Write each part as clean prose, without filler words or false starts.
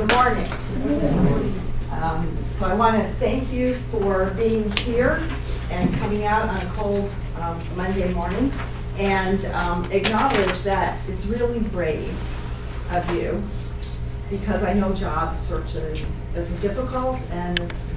Good morning. So I want to thank you for being here and coming out on a cold Monday morning, and acknowledge that it's really brave of you, because I know job searching is difficult, and it's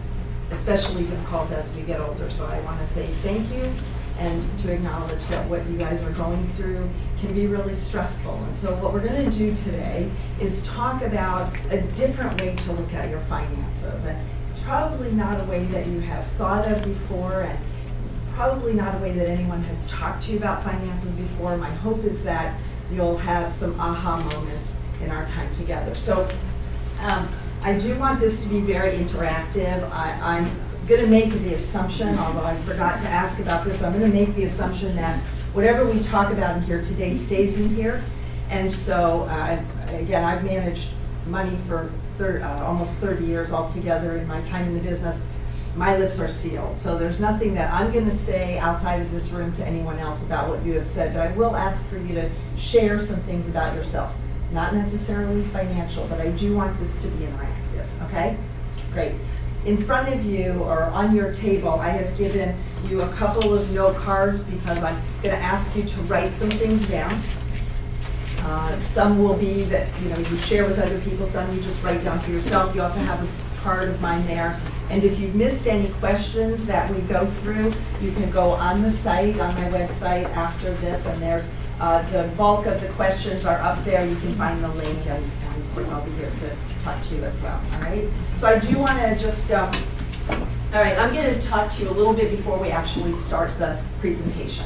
especially difficult as we get older. So I want to say thank you, and to acknowledge that what you guys are going through can be really stressful. And so what we're going to do today is talk about a different way to look at your finances. And it's probably not a way that you have thought of before, and probably not a way that anyone has talked to you about finances before. My hope is that you'll have some aha moments in our time together. So I do want this to be very interactive. I'm going to make the assumption, although I forgot to ask about this, but I'm going to make the assumption that whatever we talk about in here today stays in here. And so, again, I've managed money for almost 30 years altogether in my time in the business. My lips are sealed. So there's nothing that I'm going to say outside of this room to anyone else about what you have said, but I will ask for you to share some things about yourself. Not necessarily financial, but I do want this to be interactive, okay? Great. In front of you, or on your table, I have given you a couple of note cards because I'm going to ask you to write some things down. Some will be that you share with other people, some you just write down for yourself. You also have a card of mine there. And if you've missed any questions that we go through, you can go on the site, on my website after this, and there's the bulk of the questions are up there. You can find the link, and of course I'll be here to talk to you as well, all right? So I do want to just, all right, I'm going to talk to you a little bit before we actually start the presentation,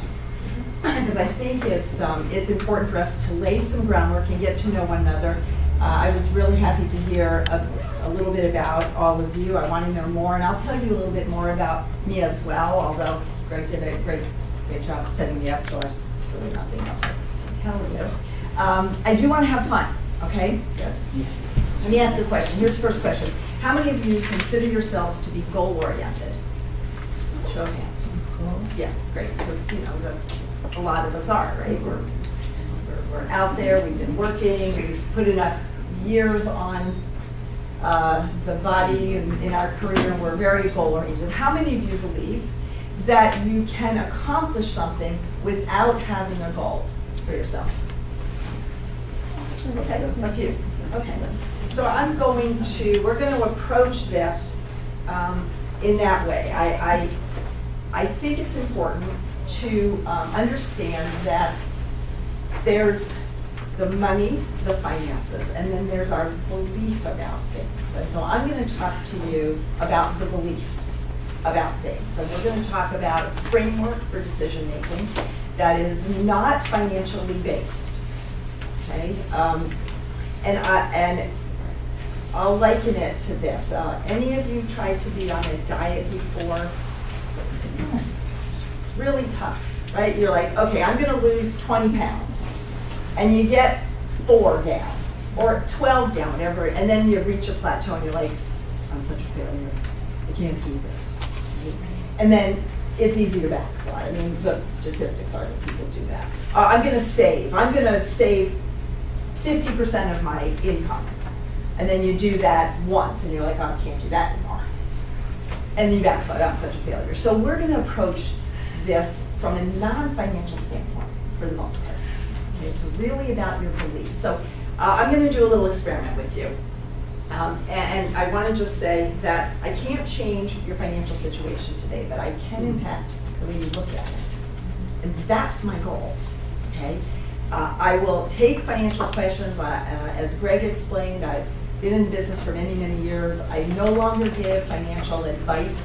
because I think it's important for us to lay some groundwork and get to know one another. I was really happy to hear a little bit about all of you. I want to know more, and I'll tell you a little bit more about me as well, although Greg did a great job of setting me up, so I really nothing else to tell you. I do want to have fun, okay? Good. Let me ask a question. Here's the first question. How many of you consider yourselves to be goal-oriented? Show of hands. Yeah, great, because that's a lot of us are, right? We're out there, we've been working, we've put enough years on the body in our career, and we're very goal-oriented. How many of you believe that you can accomplish something without having a goal for yourself? Okay, a few. Okay. So we're going to approach this in that way. I think it's important to understand that there's the money, the finances, and then there's our belief about things. And so I'm going to talk to you about the beliefs about things. And we're going to talk about a framework for decision making that is not financially based. Okay? And I'll liken it to this. Any of you tried to be on a diet before? It's really tough, right? You're like, okay, I'm going to lose 20 pounds. And you get 4 down, or 12 down, whatever, and then you reach a plateau and you're like, I'm such a failure. I can't do this. And then it's easy to backslide. I mean, the statistics are that people do that. I'm going to save 50% of my income. And then you do that once, and you're like, oh, I can't do that anymore. And then you backslide, I'm such a failure. So we're going to approach this from a non-financial standpoint, for the most part. Okay, it's really about your beliefs. So I'm going to do a little experiment with you. And I want to just say that I can't change your financial situation today, but I can impact the way you look at it. And that's my goal, okay? I will take financial questions. As Greg explained, I've been in the business for many, many years. I no longer give financial advice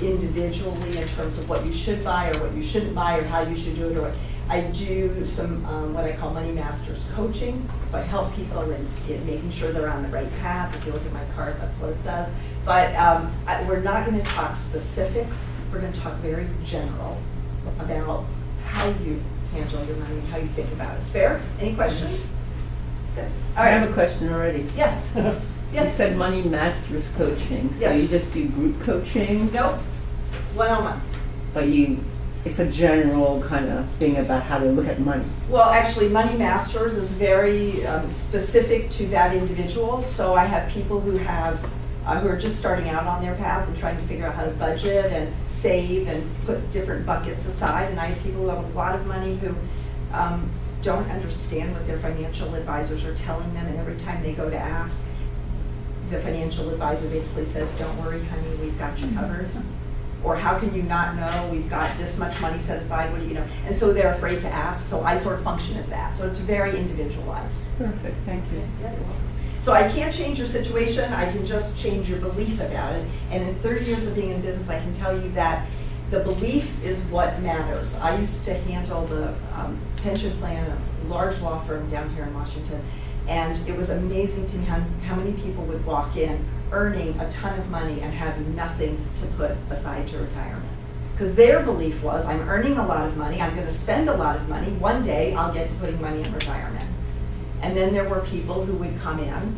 individually in terms of what you should buy or what you shouldn't buy or how you should do it. Or I do some what I call Money Masters coaching. So I help people in making sure they're on the right path. If you look at my card, that's what it says. But we're not going to talk specifics. We're going to talk very general about how you handle your money and how you think about it. Fair? Any questions? Good. All right. I have a question already. Yes. You Yes. said Money Masters coaching, so Yes. you just do group coaching, Nope. One-on-one. but you it's a general kind of thing about how to look at money. Well, actually, Money Masters is very specific to that individual. So I have people who are just starting out on their path and trying to figure out how to budget and save and put different buckets aside. And I have people who have a lot of money who don't understand what their financial advisors are telling them. And every time they go to ask, the financial advisor basically says, "Don't worry, honey, we've got you covered." Or how can you not know? We've got this much money set aside. What do you know? And so they're afraid to ask. So I sort of function as that. So it's very individualized. Perfect, thank you. Yeah, you're welcome. So I can't change your situation. I can just change your belief about it. And in 30 years of being in business, I can tell you that the belief is what matters. I used to handle the pension plan at a large law firm down here in Washington. And it was amazing to me how many people would walk in earning a ton of money and have nothing to put aside to retirement. Because their belief was, I'm earning a lot of money, I'm going to spend a lot of money, one day I'll get to putting money in retirement. And then there were people who would come in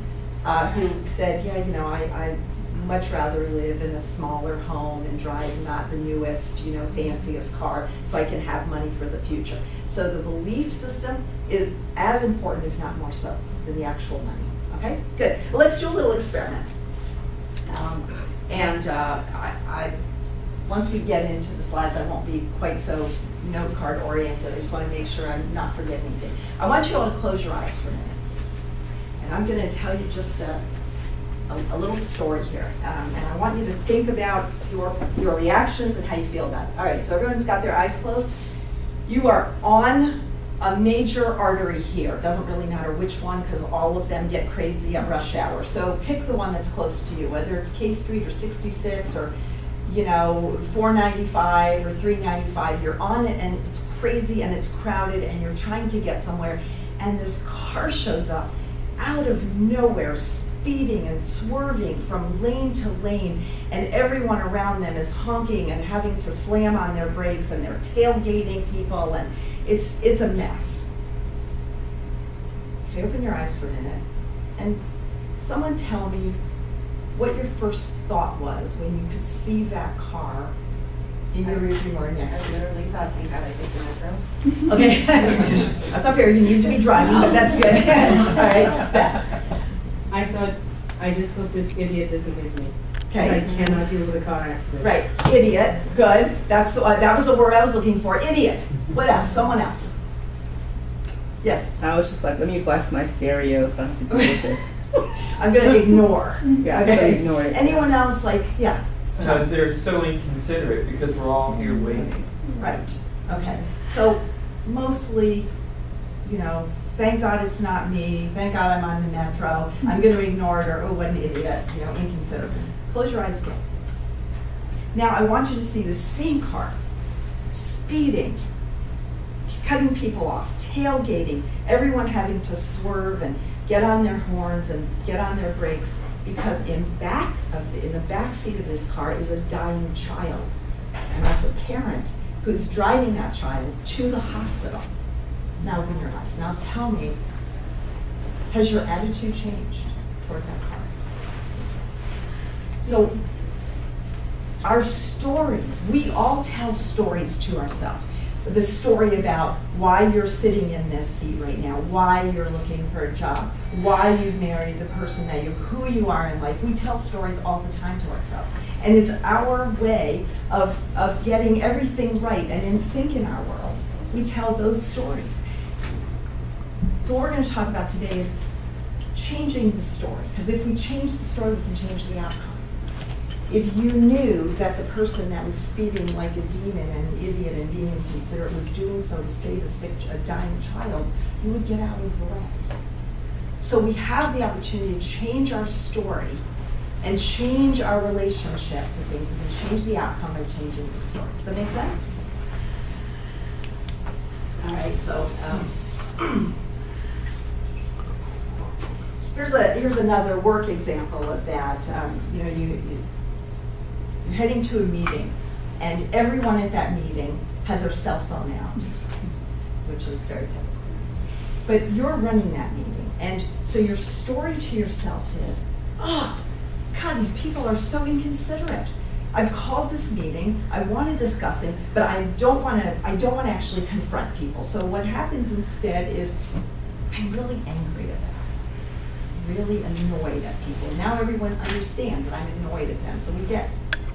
who said, yeah, you know, I'd much rather live in a smaller home and drive not the newest, you know, fanciest car so I can have money for the future. So the belief system is as important, if not more so, than the actual money. Okay, good. Well, let's do a little experiment. Once we get into the slides, I won't be quite so note card oriented. I just want to make sure I'm not forgetting anything. I want you all to close your eyes for a minute. And I'm going to tell you just a little story here. And I want you to think about your reactions and how you feel about it. All right, so everyone's got their eyes closed. You are on a major artery here. It doesn't really matter which one because all of them get crazy at rush hour. So pick the one that's close to you, whether it's K Street or 66 or, you know, 495 or 395. You're on it and it's crazy and it's crowded and you're trying to get somewhere. And this car shows up out of nowhere, speeding and swerving from lane to lane, and everyone around them is honking and having to slam on their brakes and they're tailgating people, and it's a mess. Okay, open your eyes for a minute and someone tell me what your first thought was when you could see that car in your rearview mirror next to you. I literally thought, thank God I picked the metro. Okay, that's not fair. You need to be driving, but that's good. All right, Beth. I thought, I just hope this idiot doesn't hit me. Okay. I cannot deal with a car accident. Right, idiot, good. That was the word I was looking for, idiot. What else, someone else? Yes. I was just like, let me blast my stereo so I don't have to deal with this. I'm gonna ignore. Yeah, I'm gonna ignore it. Anyone else, like, yeah, They're so inconsiderate because we're all here waiting. right, okay. So mostly, you know, thank God it's not me, thank God I'm on the metro, I'm gonna ignore it, or oh, what an idiot, you know, inconsiderate. Close your eyes again. Now I want you to see the same car, speeding, cutting people off, tailgating, everyone having to swerve and get on their horns and get on their brakes, because in the back seat of this car is a dying child, and that's a parent who's driving that child to the hospital. Now open your eyes. Now tell me, has your attitude changed toward that car? So our stories, we all tell stories to ourselves. The story about why you're sitting in this seat right now, why you're looking for a job, why you've married the person that who you are in life. We tell stories all the time to ourselves. And it's our way of getting everything right and in sync in our world. We tell those stories. So what we're going to talk about today is changing the story. Because if we change the story, we can change the outcome. If you knew that the person that was speeding like a demon and an idiot and being inconsiderate was doing so to save a dying child, you would get out of the way. So we have the opportunity to change our story and change our relationship to things. We can change the outcome by changing the story. Does that make sense? All right, so here's another work example of that. You know, you're heading to a meeting, and everyone at that meeting has their cell phone out, which is very typical. But you're running that meeting, and so your story to yourself is, oh, God, these people are so inconsiderate. I've called this meeting, I want to discuss things, but I don't want to actually confront people. So what happens instead is I'm really angry at them, really annoyed at people. Now everyone understands that I'm annoyed at them, so we get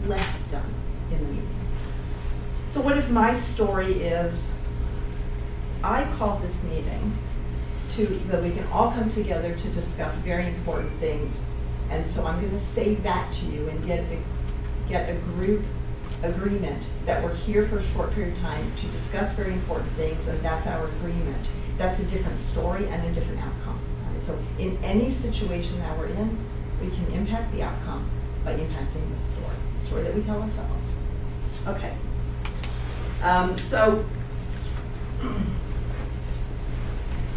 less done in the meeting. So what if my story is, I called this meeting so that we can all come together to discuss very important things. And so I'm going to say that to you and get a group agreement that we're here for a short period of time to discuss very important things, and that's our agreement. That's a different story and a different outcome. Right? So in any situation that we're in, we can impact the outcome by impacting the story that we tell ourselves. Okay. So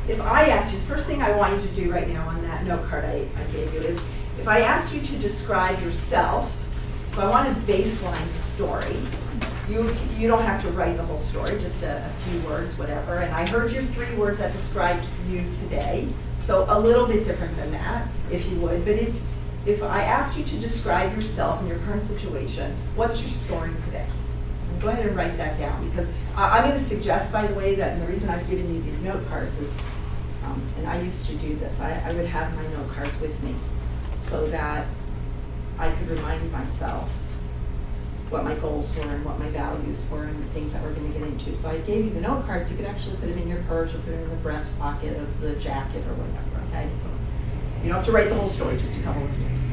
if I asked you, the first thing I want you to do right now on that note card I gave you is, if I asked you to describe yourself, so I want a baseline story. You don't have to write the whole story, just a few words, whatever. And I heard your 3 words that described you today, so a little bit different than that, if you would. But if I asked you to describe yourself and your current situation, what's your story today? And go ahead and write that down, because I'm going to suggest, by the way, that and the reason I've given you these note cards is, and I used to do this, I would have my note cards with me so that I could remind myself what my goals were and what my values were and the things that we're going to get into. So I gave you the note cards. You could actually put them in your purse or put them in the breast pocket of the jacket or whatever, okay? So you don't have to write the whole story, just a couple of things.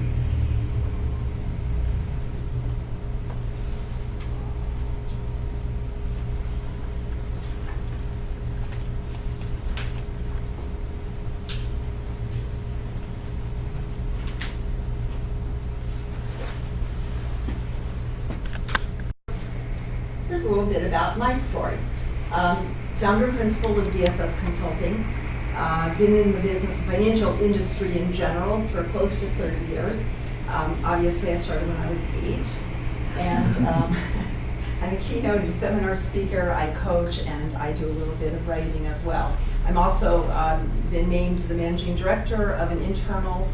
Here's a little bit about my story. Founder and principal of DSS Consulting. Been in the business and financial industry in general for close to 30 years. Obviously, I started when I was 8. And I'm a keynote and seminar speaker. I coach, and I do a little bit of writing as well. I'm also been named the managing director of an internal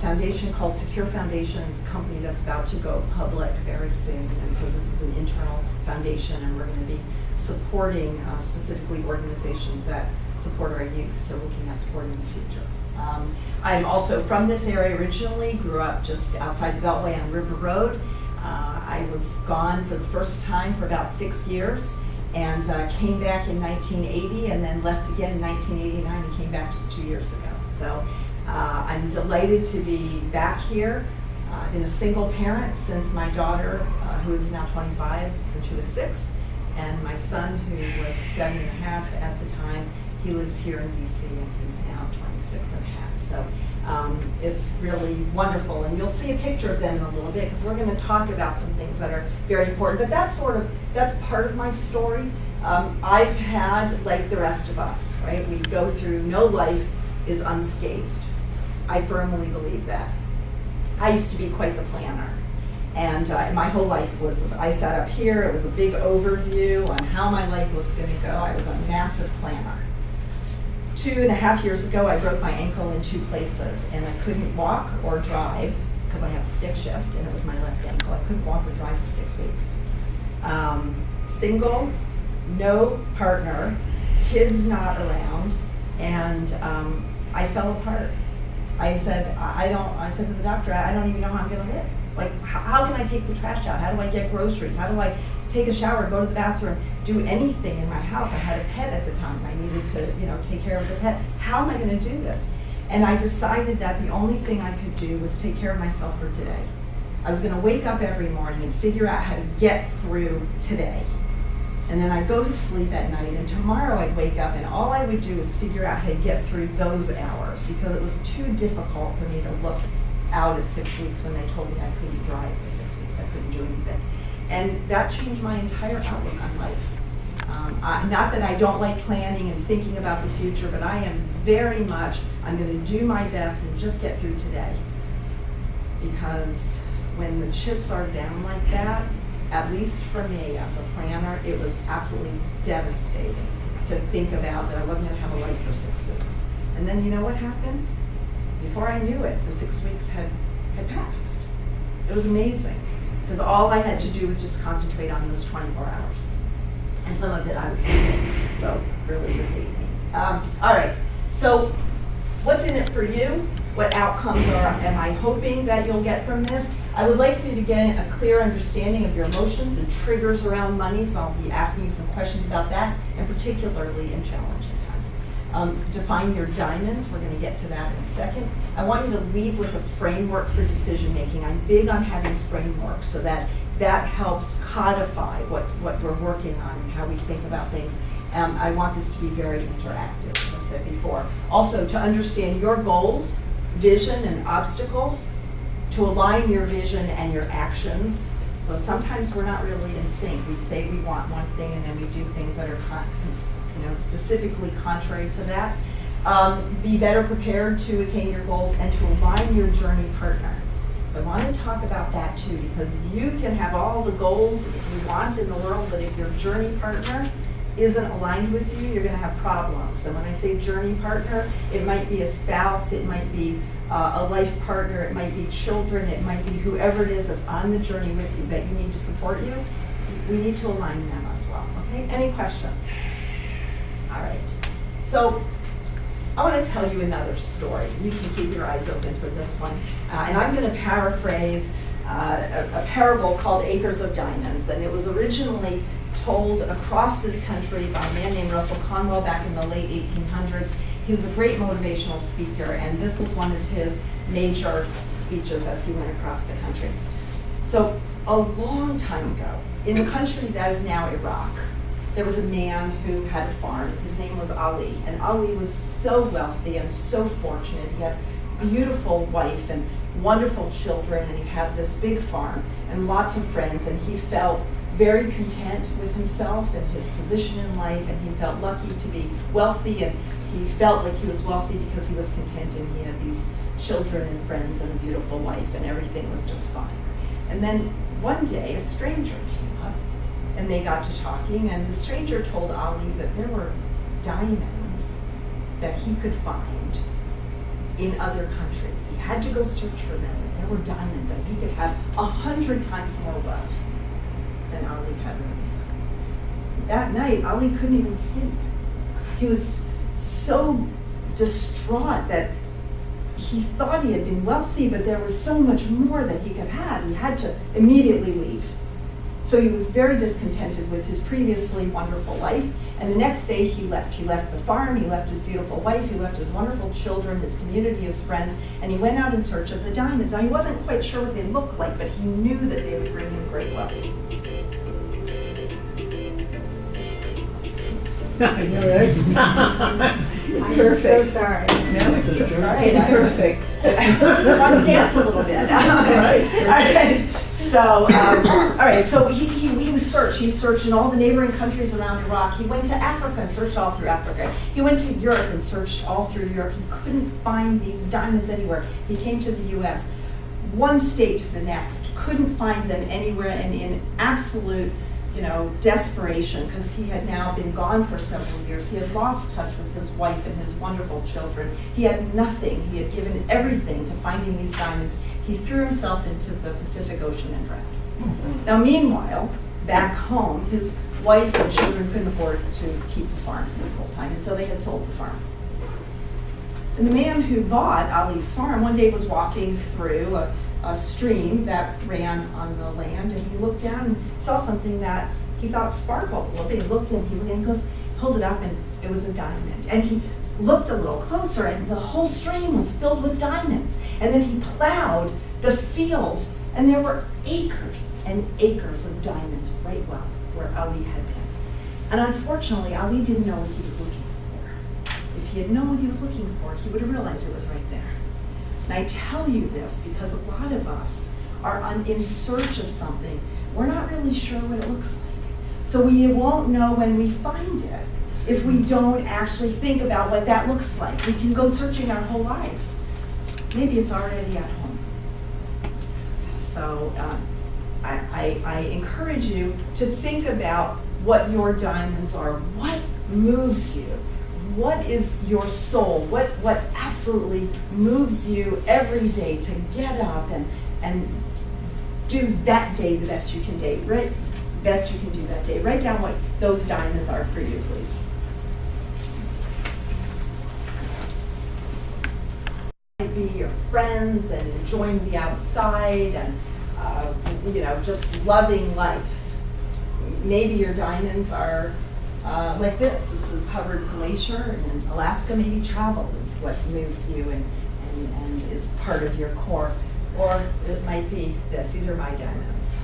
foundation called Secure Foundation. It's a company that's about to go public very soon, and so this is an internal foundation, and we're going to be supporting specifically organizations that support our youth, so looking at supporting the future. I'm also from this area originally, grew up just outside the Beltway on River Road. I was gone for the first time for about 6 years, and came back in 1980, and then left again in 1989, and came back just 2 years ago. So I'm delighted to be back here. I've been a single parent since my daughter, who is now 25, since she was 6, and my son, who was 7.5 at the time. He lives here in DC, and he's now 26.5. So it's really wonderful, and you'll see a picture of them in a little bit, because we're going to talk about some things that are very important. But that's part of my story. I've had, like the rest of us, right? We go through, no life is unscathed. I firmly believe that. I used to be quite the planner. And my whole life was, I sat up here, it was a big overview on how my life was going to go. I was a massive planner. 2.5 years ago, I broke my ankle in 2 places, and I couldn't walk or drive because I have stick shift, and it was my left ankle. I couldn't walk or drive for 6 weeks. Single, no partner, kids not around, and I fell apart. I said to the doctor, I don't even know how I'm going to live. Like, how can I take the trash out? How do I get groceries? How do I take a shower, go to the bathroom, do anything in my house? I had a pet at the time. I needed to, take care of the pet. How am I going to do this? And I decided that the only thing I could do was take care of myself for today. I was going to wake up every morning and figure out how to get through today. And then I'd go to sleep at night, and tomorrow I'd wake up, and all I would do is figure out how to get through those hours, because it was too difficult for me to look out at 6 weeks when they told me I couldn't drive for 6 weeks. I couldn't do anything. And that changed my entire outlook on life. Not that I don't like planning and thinking about the future, but I am very much, I'm going to do my best and just get through today. Because when the chips are down like that, at least for me as a planner, it was absolutely devastating to think about that I wasn't going to have a life for 6 weeks. And then you know what happened? Before I knew it, the 6 weeks had passed. It was amazing. because all I had to do was just concentrate on those 24 hours. And some of it I was sleeping, so really just 18. All right, so what's in it for you? What outcomes am I hoping that you'll get from this? I would like for you to get a clear understanding of your emotions and triggers around money, so I'll be asking you some questions about that, and particularly in challenging times. Define your diamonds, we're gonna get to that in a second. I want you to leave with a framework for decision making. I'm big on having frameworks so that helps codify what we're working on and how we think about things. I want this to be very interactive, as I said before. Also, to understand your goals, vision, and obstacles, to align your vision and your actions. So sometimes we're not really in sync. We say we want one thing and then we do things that are specifically contrary to that. Be better prepared to attain your goals and to align your journey partner. I want to talk about that too, because you can have all the goals you want in the world, but if your journey partner isn't aligned with you, you're going to have problems. And when I say journey partner, it might be a spouse, it might be a life partner, it might be children, it might be whoever it is that's on the journey with you that you need to support you. We need to align them as well. Okay? Any questions? All right. So I want to tell you another story. You can keep your eyes open for this one. And I'm going to paraphrase a parable called Acres of Diamonds. And it was originally told across this country by a man named Russell Conwell back in the late 1800s. He was a great motivational speaker, and this was one of his major speeches as he went across the country. So a long time ago, in the country that is now Iraq, there was a man who had a farm. His name was Ali, and Ali was so wealthy and so fortunate. He had a beautiful wife and wonderful children, and he had this big farm and lots of friends, and he felt very content with himself and his position in life, and he felt lucky to be wealthy, and he felt like he was wealthy because he was content and he had these children and friends and a beautiful wife, and everything was just fine. And then one day a stranger came up and they got to talking, and the stranger told Ali that there were diamonds that he could find in other countries. He had to go search for them, and there were diamonds, and he could have 100 times more wealth than Ali had. That night, Ali couldn't even sleep. He was so distraught that he thought he had been wealthy, but there was so much more that he could have. He had to immediately leave. So he was very discontented with his previously wonderful life, and the next day he left. He left the farm, he left his beautiful wife, he left his wonderful children, his community, his friends, and he went out in search of the diamonds. Now he wasn't quite sure what they looked like, but he knew that they would bring him great wealth. I know, right? It's perfect. So sorry. No, it's All right, it's perfect. I want to dance a little bit. Right. All right. So, all right. So he was searched. He searched in all the neighboring countries around Iraq. He went to Africa and searched all through Africa. He went to Europe and searched all through Europe. He couldn't find these diamonds anywhere. He came to the U.S. One state to the next, couldn't find them anywhere, and in absolute desperation, because he had now been gone for several years. He had lost touch with his wife and his wonderful children. He had nothing. He had given everything to finding these diamonds. He threw himself into the Pacific Ocean and drowned. Now, meanwhile, back home, his wife and children couldn't afford to keep the farm this whole time, and so they had sold the farm. And the man who bought Ali's farm one day was walking through a stream that ran on the land, and he looked down and saw something that he thought sparkled. Well, he looked and he goes, pulled it up, and it was a diamond. And he looked a little closer, and the whole stream was filled with diamonds. And then he plowed the field, and there were acres and acres of diamonds right where Ali had been. And unfortunately, Ali didn't know what he was looking for. If he had known what he was looking for, he would have realized it was right there. And I tell you this because a lot of us are in search of something. We're not really sure what it looks like. So we won't know when we find it if we don't actually think about what that looks like. We can go searching our whole lives. Maybe it's already at home. So I encourage you to think about what your diamonds are. What moves you? What is your soul? What absolutely moves you every day to get up and do that day the best you can do, right? Best you can do that day. Write down what those diamonds are for you, please. Might be your friends and enjoying the outside and just loving life. Maybe your diamonds are like this. This is Hubbard Glacier, and in Alaska, maybe travel is what moves you and is part of your core. Or it might be this. These are my diamonds.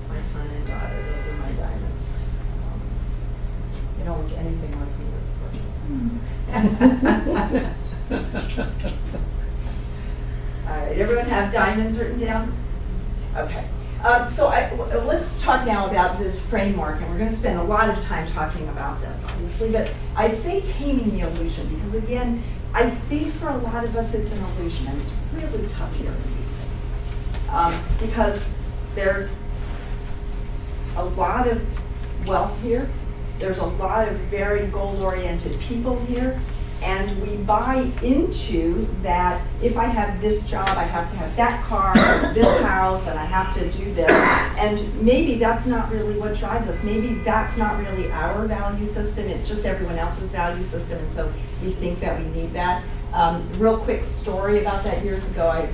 My son and daughter, those are my diamonds. They don't look anything like me, unfortunately. All right, everyone have diamonds written down? Okay. So let's talk now about this framework, and we're going to spend a lot of time talking about this, obviously. But I say taming the illusion because, again, I think for a lot of us it's an illusion, and it's really tough here in DC. Because there's a lot of wealth here. There's a lot of very goal-oriented people here. And we buy into that if I have this job, I have to have that car, this house, and I have to do this. And maybe that's not really what drives us. Maybe that's not really our value system. It's just everyone else's value system. And so we think that we need that. Real quick story about that. Years ago, I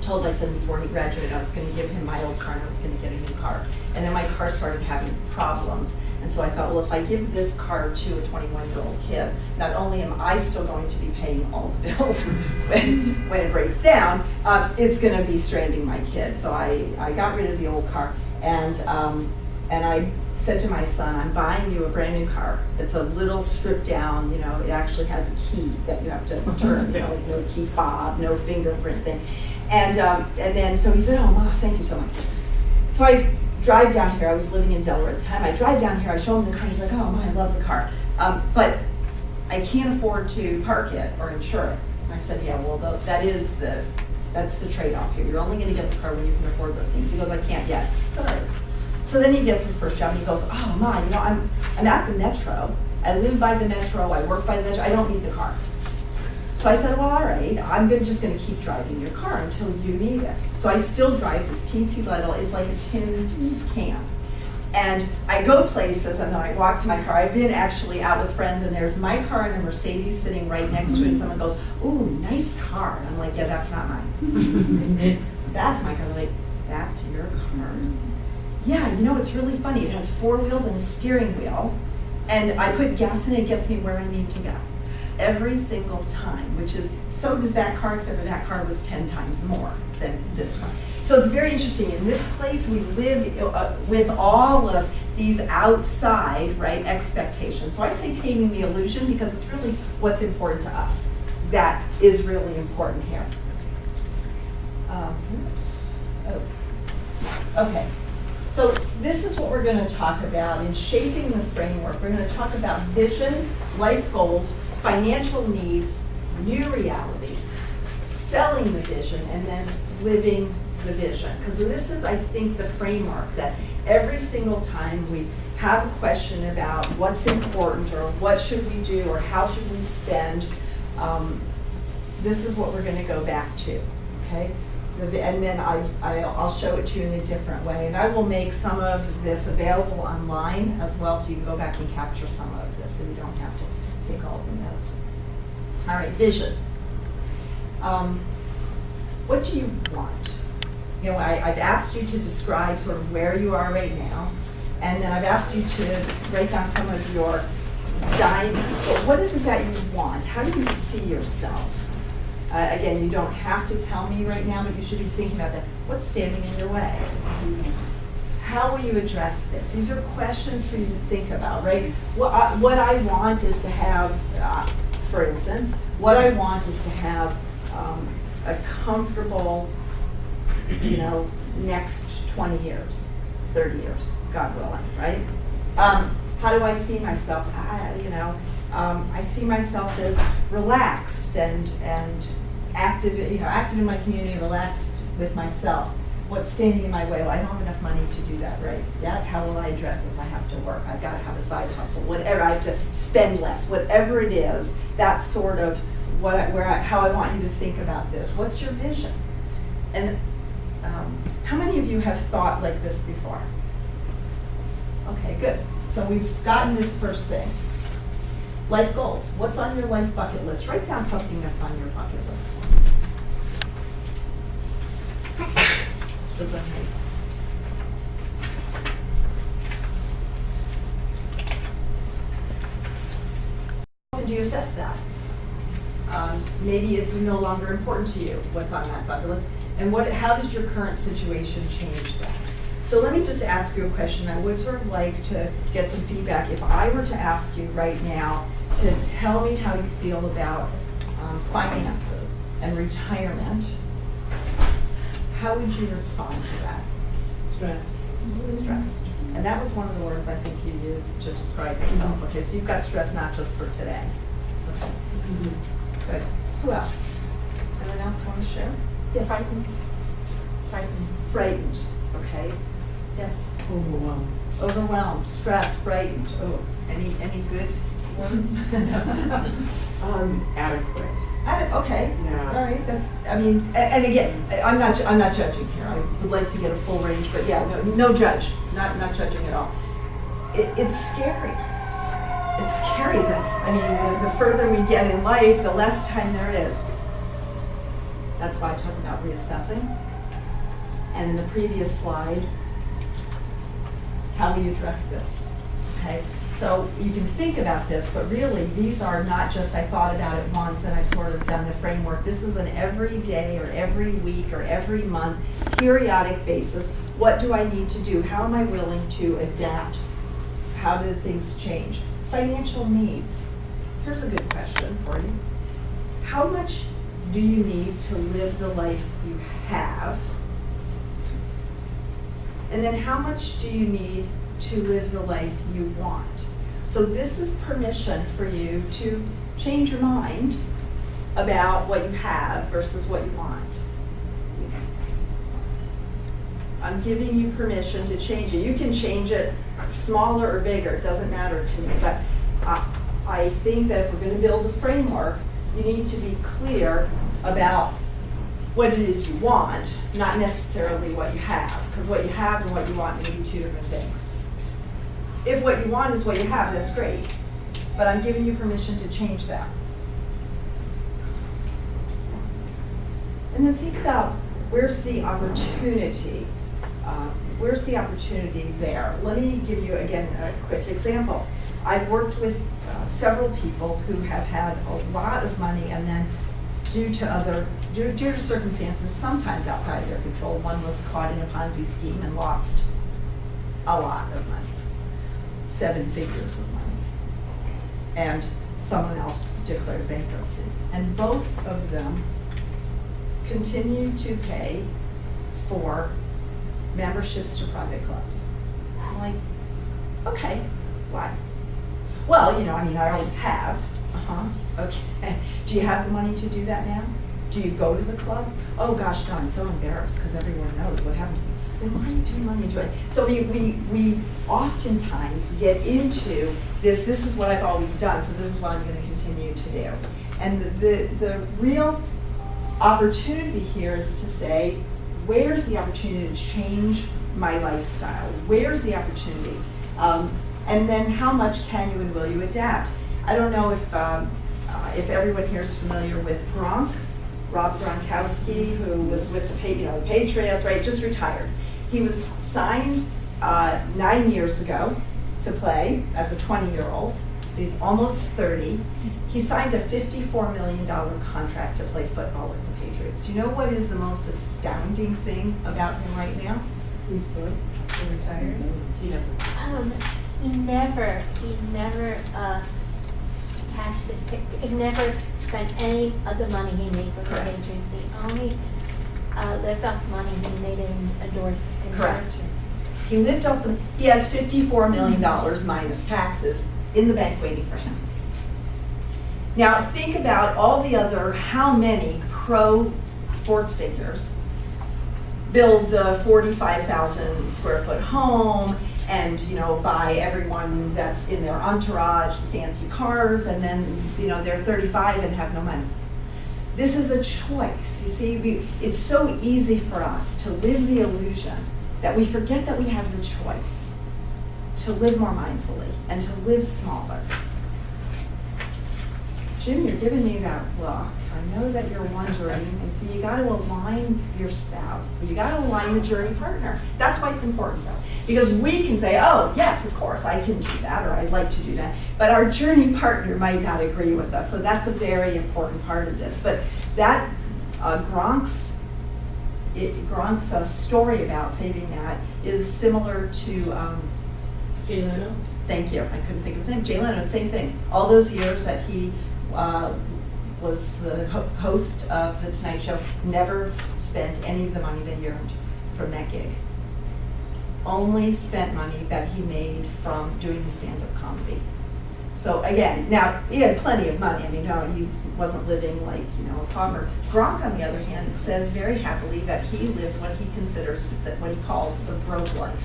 told my son before he graduated I was going to give him my old car and I was going to get a new car. And then my car started having problems. And so I thought, well, if I give this car to a 21-year-old kid, not only am I still going to be paying all the bills when it breaks down, it's going to be stranding my kid. So I got rid of the old car, and I said to my son, I'm buying you a brand new car. It's a little stripped down, it actually has a key that you have to turn, like no key fob, no fingerprint thing. And then, so he said, oh, Ma, thank you so much. So I drive down here. I was living in Delaware at the time. I drive down here. I show him the car. He's like, oh, Ma, I love the car. But I can't afford to park it or insure it. And I said, yeah, well, that's the trade-off here. You're only going to get the car when you can afford those things. He goes, I can't yet. So, so then he gets his first job and he goes, oh, Ma, I'm at the Metro. I live by the Metro. I work by the Metro. I don't need the car. So I said, well, all right, I'm just going to keep driving your car until you need it. So I still drive this teensy little, it's like a tin can. And I go places and then I walk to my car. I've been actually out with friends and there's my car and a Mercedes sitting right next to it and someone goes, ooh, nice car. And I'm like, yeah, that's not mine. That's my car. They're like, that's your car? Yeah, it's really funny. It has 4 wheels and a steering wheel. And I put gas in it, it gets me where I need to go. Every single time, which is, so does that car, except for that car was 10 times more than this car. So it's very interesting. In this place, we live with all of these outside, right, expectations. So I say taming the illusion because it's really what's important to us. That is really important here. Okay. So this is what we're going to talk about in shaping the framework. We're going to talk about vision, life goals, financial needs, new realities, selling the vision, and then living the vision. Because this is, I think, the framework that every single time we have a question about what's important or what should we do or how should we spend, this is what we're going to go back to, okay? And then I'll show it to you in a different way. And I will make some of this available online as well, so you can go back and capture some of this so you don't have to take all the notes. All right, vision. What do you want? I've asked you to describe sort of where you are right now, and then I've asked you to write down some of your diamonds. But what is it that you want? How do you see yourself? Again, you don't have to tell me right now, but you should be thinking about that. What's standing in your way? How will you address this? These are questions for you to think about, right? What I want is to have, for instance, what I want is to have a comfortable, next 20 years, 30 years, God willing, right? How do I see myself? I see myself as relaxed and active, active in my community, relaxed with myself. What's standing in my way? Well, I don't have enough money to do that right yet. How will I address this? I have to work. I've got to have a side hustle. Whatever, I have to spend less. Whatever it is, that's sort of how I want you to think about this. What's your vision? And How many of you have thought like this before? Okay, good. So we've gotten this first thing. Life goals. What's on your life bucket list? Write down something that's on your bucket list. Does that make? How do you assess that? Maybe it's no longer important to you what's on that bucket list. And how does your current situation change that? So let me just ask you a question. I would sort of like to get some feedback. If I were to ask you right now to tell me how you feel about finances and retirement, how would you respond to that? Stressed. Stressed. And that was one of the words I think you used to describe yourself. Okay, so you've got stress not just for today. Okay. Good. Who else? Anyone else want to share? Yes. Frightened. Frightened. Frightened. Okay. Yes. Overwhelmed. Overwhelmed, stressed, frightened. Oh, any good words? Adequate. Okay. Yeah. All right. That's. I mean, and again, I'm not judging here. I would like to get a full range, but yeah, no judge. Not judging at all. It's scary. It's scary that, I mean, the further we get in life, the less time there is. That's why I talk about reassessing. And in the previous slide, how we address this. Okay, so you can think about this, but really these are not just I thought about it once and I've sort of done the framework. This is an every day or every week or every month, periodic basis. What do I need to do? How am I willing to adapt? How do things change? Financial needs. Here's a good question for you. How much do you need to live the life you have? And then how much do you need to live the life you want? So this is permission for you to change your mind about what you have versus what you want. I'm giving you permission to change it. You can change it smaller or bigger, it doesn't matter to me. But I think that if we're going to build a framework, you need to be clear about what it is you want, not necessarily what you have, because what you have and what you want may be two different things. If what you want is what you have, that's great, but I'm giving you permission to change that. And then think about where's the opportunity? Where's the opportunity there? Let me give you, again, a quick example. I've worked with several people who have had a lot of money and then due to circumstances sometimes outside of their control, one was caught in a Ponzi scheme and lost a lot of money, 7 figures of money. And someone else declared bankruptcy. And both of them continued to pay for memberships to private clubs. I'm like, okay, why? Well, I mean, I always have. Okay. Do you have the money to do that now? Do you go to the club? Oh gosh, no, I'm so embarrassed because everyone knows what happened. Then why are you paying money to it? So we oftentimes get into this is what I've always done, so this is what I'm going to continue to do. And the real opportunity here is to say, where's the opportunity to change my lifestyle? Where's the opportunity? And then how much can you and will you adapt? I don't know if everyone here is familiar with Rob Gronkowski, who was with the Patriots, right? Just retired. He was signed 9 years ago to play as a 20-year-old. He's almost 30. He signed a $54 million contract to play football with the Patriots. You know what is the most astounding thing about him right now? He's good. He's retired. He doesn't. He never cashed his picture. He never spent any of the money he made for the Correct. Patriots. He only lived off money he made in endorsements. Correct. He lived off the, he has $54 million minus taxes in the bank waiting for him. Now think about all the other, how many pro sports figures build the 45,000 square foot home and buy everyone that's in their entourage the fancy cars, and then they're 35 and have no money. This is a choice. You see, it's so easy for us to live the illusion that we forget that we have the choice to live more mindfully and to live smaller. Jim, you're giving me that look. I know that you're wondering, and so you got to align your spouse. You got to align the journey partner. That's why it's important, though, because we can say, "Oh, yes, of course, I can do that, or I'd like to do that," but our journey partner might not agree with us. So that's a very important part of this. But that Gronk's story about saving that is similar to. Jay Leno? Thank you. I couldn't think of his name. Jay Leno, same thing. All those years that he was the host of The Tonight Show, never spent any of the money that he earned from that gig. Only spent money that he made from doing the stand-up comedy. So again, now he had plenty of money. I mean, no, he wasn't living like, a pauper. Gronk, on the other hand, says very happily that he lives what he considers, what he calls the broke life.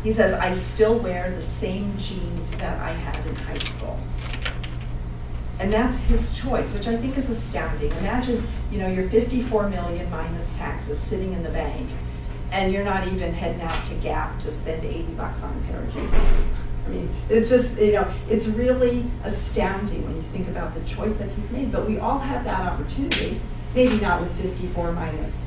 He says, "I still wear the same jeans that I had in high school." And that's his choice, which I think is astounding. Imagine, you're 54 million minus taxes sitting in the bank, and you're not even heading out to Gap to spend $80 on a pair of jeans. I mean, it's just, it's really astounding when you think about the choice that he's made. But we all have that opportunity, maybe not with 54 minus,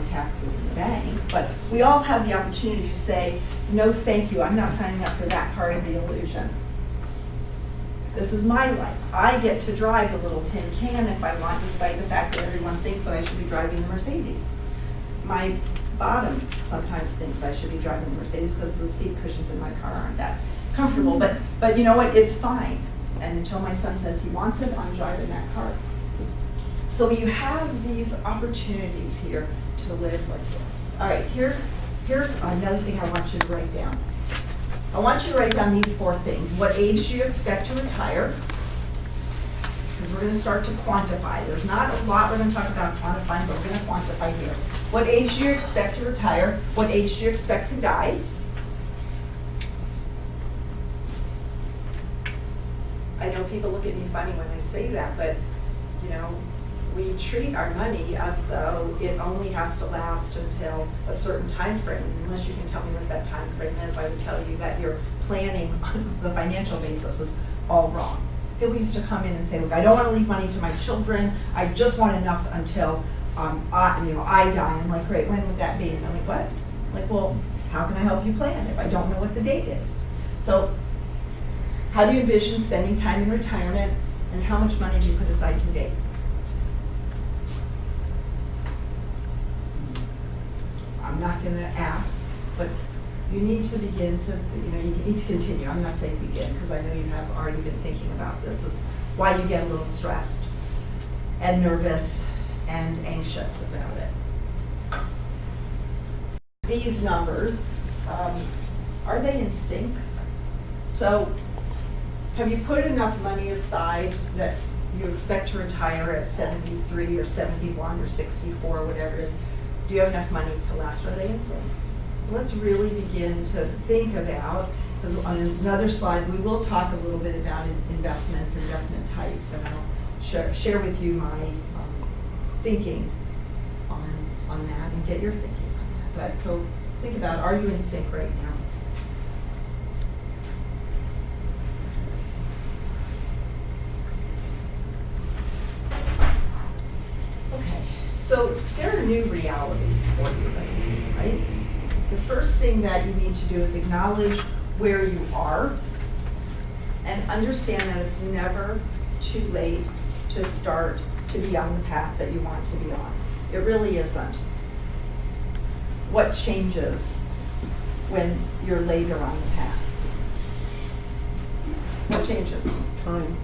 taxes in the bank, but we all have the opportunity to say, "No, thank you, I'm not signing up for that part of the illusion. This is my life. I get to drive a little tin can if I want, despite the fact that everyone thinks that I should be driving the Mercedes. My bottom sometimes thinks I should be driving the Mercedes because the seat cushions in my car aren't that comfortable, but you know what, it's fine. And until my son says he wants it, I'm driving that car." So you have these opportunities here to live like this. All right, here's another thing I want you to write down. I want you to write down these 4 things. What age do you expect to retire? Because we're going to start to quantify. There's not a lot we're going to talk about quantifying, but we're going to quantify here. What age do you expect to retire? What age do you expect to die? I know people look at me funny when I say that, but we treat our money as though it only has to last until a certain time frame. Unless you can tell me what that time frame is, I would tell you that your planning on the financial basis is all wrong. People used to come in and say, "Look, I don't want to leave money to my children. I just want enough until I die." I'm like, "Great, when would that be?" And I'm like, "What?" Like, well, how can I help you plan if I don't know what the date is? So, how do you envision spending time in retirement, and how much money do you put aside to date? I'm not going to ask, but you need to begin to, you need to continue. I'm not saying begin, because I know you have already been thinking about this. It's why you get a little stressed and nervous and anxious about it. These numbers, are they in sync? So have you put enough money aside that you expect to retire at 73 or 71 or 64, whatever it is? Do you have enough money to last? Are they in sync? Let's really begin to think about, because on another slide we will talk a little bit about investments, investment types, and I'll share with you my thinking on that and get your thinking on that. But so think about, are you in sync right now? So there are new realities for you right? The first thing that you need to do is acknowledge where you are and understand that it's never too late to start to be on the path that you want to be on. It really isn't. What changes when you're later on the path? What changes? Time.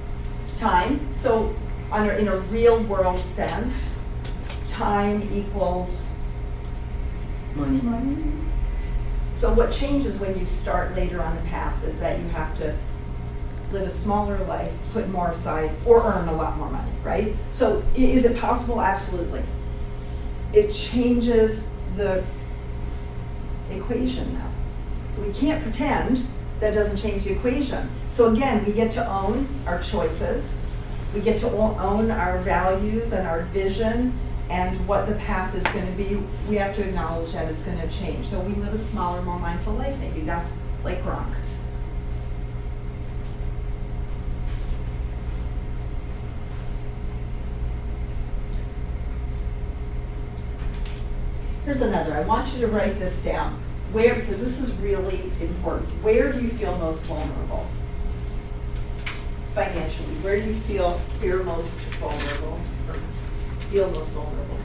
Time. So in a real world sense, time equals Money. So what changes when you start later on the path is that you have to live a smaller life, put more aside, or earn a lot more money, right? So is it possible? Absolutely. It changes the equation now. So we can't pretend that doesn't change the equation. So again, we get to own our choices. we get to own our values and our vision and what the path is going to be. We have to acknowledge that it's going to change. So we live a smaller, more mindful life. Maybe that's like Gronk. Here's another. I want you to write this down. Where, because this is really important. Where do you feel most vulnerable? Financially, where do you feel you're most vulnerable? Or feel most vulnerable?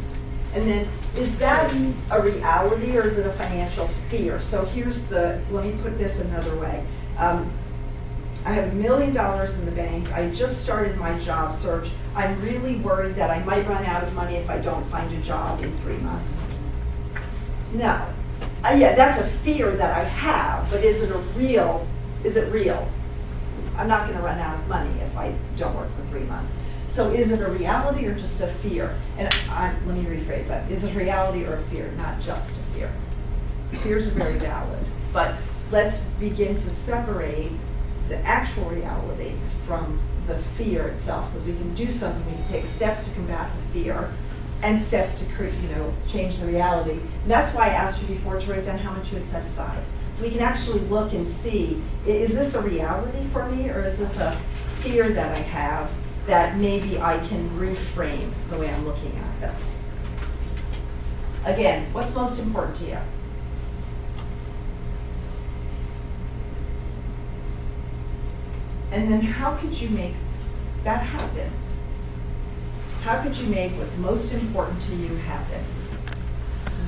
And then, is that a reality or is it a financial fear? So here's the, let me put this another way. I have $1 million in the bank. I just started my job search. I'm really worried that I might run out of money if I don't find a job in 3 months. No. Yeah, that's a fear that I have, but is it real? I'm not going to run out of money if I don't work for 3 months. So is it a reality or just a fear? And let me rephrase that. Is it a reality or a fear, not just a fear? Fears are very valid, but let's begin to separate the actual reality from the fear itself, because we can do something. We can take steps to combat the fear and steps to create, change the reality. And that's why I asked you before to write down how much you had set aside. So we can actually look and see, is this a reality for me, or is this a fear that I have that maybe I can reframe the way I'm looking at this? Again, what's most important to you? And then how could you make that happen? How could you make what's most important to you happen?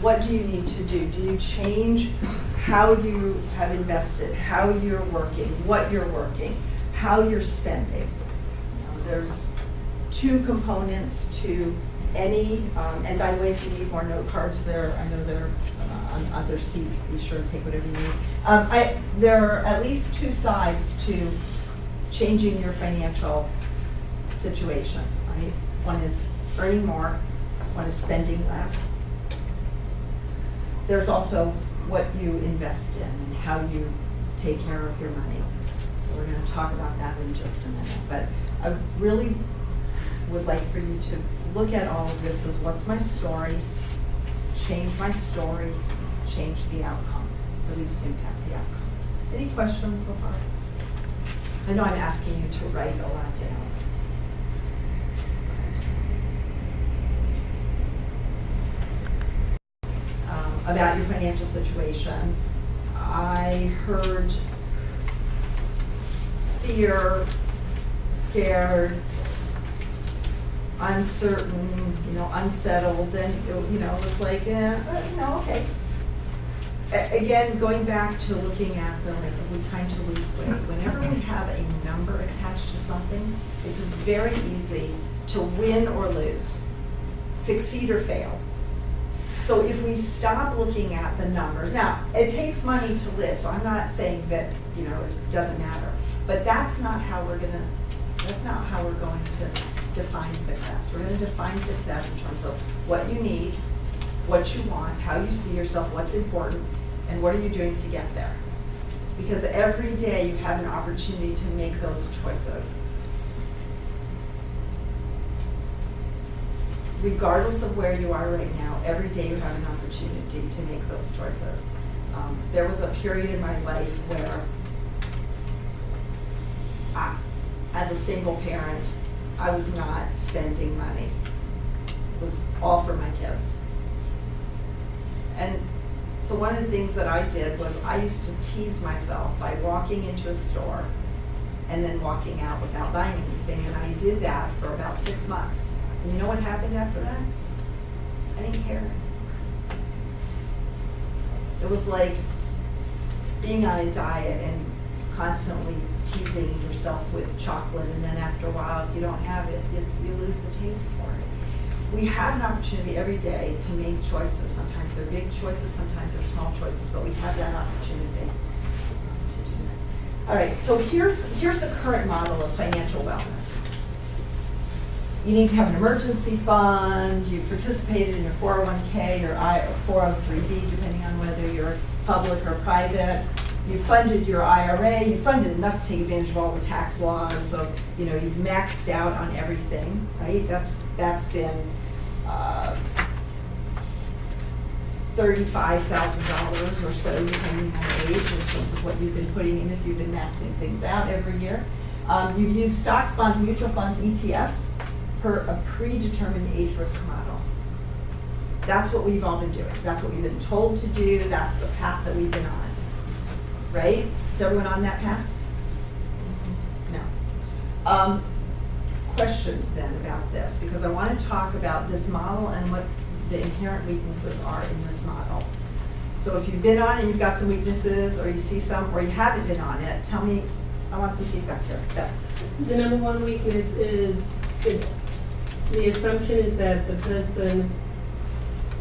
What do you need to do? Do you change how you have invested, how you're working, what you're working, how you're spending? There's 2 components to any, and by the way, if you need more note cards there, I know they're on other seats. Be sure to take whatever you need. There are at least 2 sides to changing your financial situation, right? One is earning more, one is spending less. There's also what you invest in and how you take care of your money. So we're going to talk about that in just a minute. But I really would like for you to look at all of this as what's my story, change my story, change the outcome, at least impact the outcome. Any questions so far? I know I'm asking you to write a lot down. About your financial situation. I heard fear, scared, uncertain, unsettled, and it was like, okay. Again, going back to looking at the, like, we're trying to lose weight. Whenever we have a number attached to something, it's very easy to win or lose, succeed or fail. So if we stop looking at the numbers, now it takes money to live, so I'm not saying that it doesn't matter, but that's not how we're going to define success. We're going to define success in terms of what you need, what you want, how you see yourself, what's important, and what are you doing to get there. Because every day you have an opportunity to make those choices. Regardless of where you are right now, every day you have an opportunity to make those choices. There was a period in my life where, as a single parent, I was not spending money. It was all for my kids. And so one of the things that I did was I used to tease myself by walking into a store and then walking out without buying anything. And I did that for about 6 months. And you know what happened after that? I didn't care. It was like being on a diet and constantly teasing yourself with chocolate, and then after a while, if you don't have it, you lose the taste for it. We have an opportunity every day to make choices. Sometimes they're big choices, sometimes they're small choices, but we have that opportunity to do that. All right, so here's the current model of financial wellness. You need to have an emergency fund. You've participated in your 401k or 403b, depending on whether you're public or private. you funded your IRA, you funded enough to take advantage of all the tax laws, so, you know, you've maxed out on everything, right? That's been $35,000 or so, depending on age, in terms of what you've been putting in if you've been maxing things out every year. You've used stocks, bonds, mutual funds, ETFs per a predetermined age risk model. That's what we've all been doing. That's what we've been told to do. That's the path that we've been on. Right? Is everyone on that path? No. Questions then about this, because I want to talk about this model and what the inherent weaknesses are in this model. So if you've been on it and you've got some weaknesses, or you see some, or you haven't been on it, tell me. I want some feedback here. Beth. The number one weakness is the assumption is that the person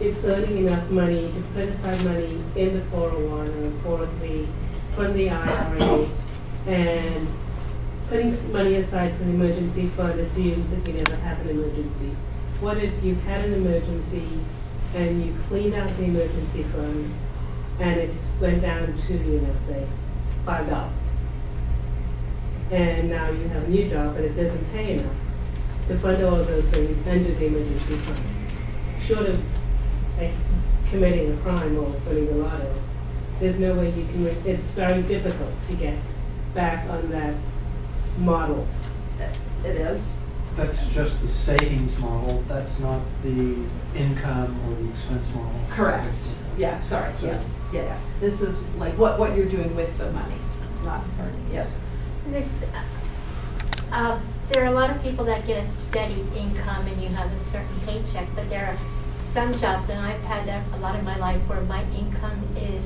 is earning enough money to put aside money in the 401 or 403 from the IRA, and putting money aside for an emergency fund assumes that you never have an emergency. What if you had an emergency and you cleaned out the emergency fund and it went down to, you know, say, $5? And now you have a new job and it doesn't pay enough to fund all of those things and do the emergency fund. Short of like committing a crime or winning the lotto, there's no way you can, it's very difficult to get back on that model. It is. That's just the savings model, that's not the income or the expense model. Correct. Yeah, sorry. So- Yeah. This is like what you're doing with the money, not earning. Yes. There are a lot of people that get a steady income and you have a certain paycheck, but there are some jobs, and I've had that a lot of my life, where my income is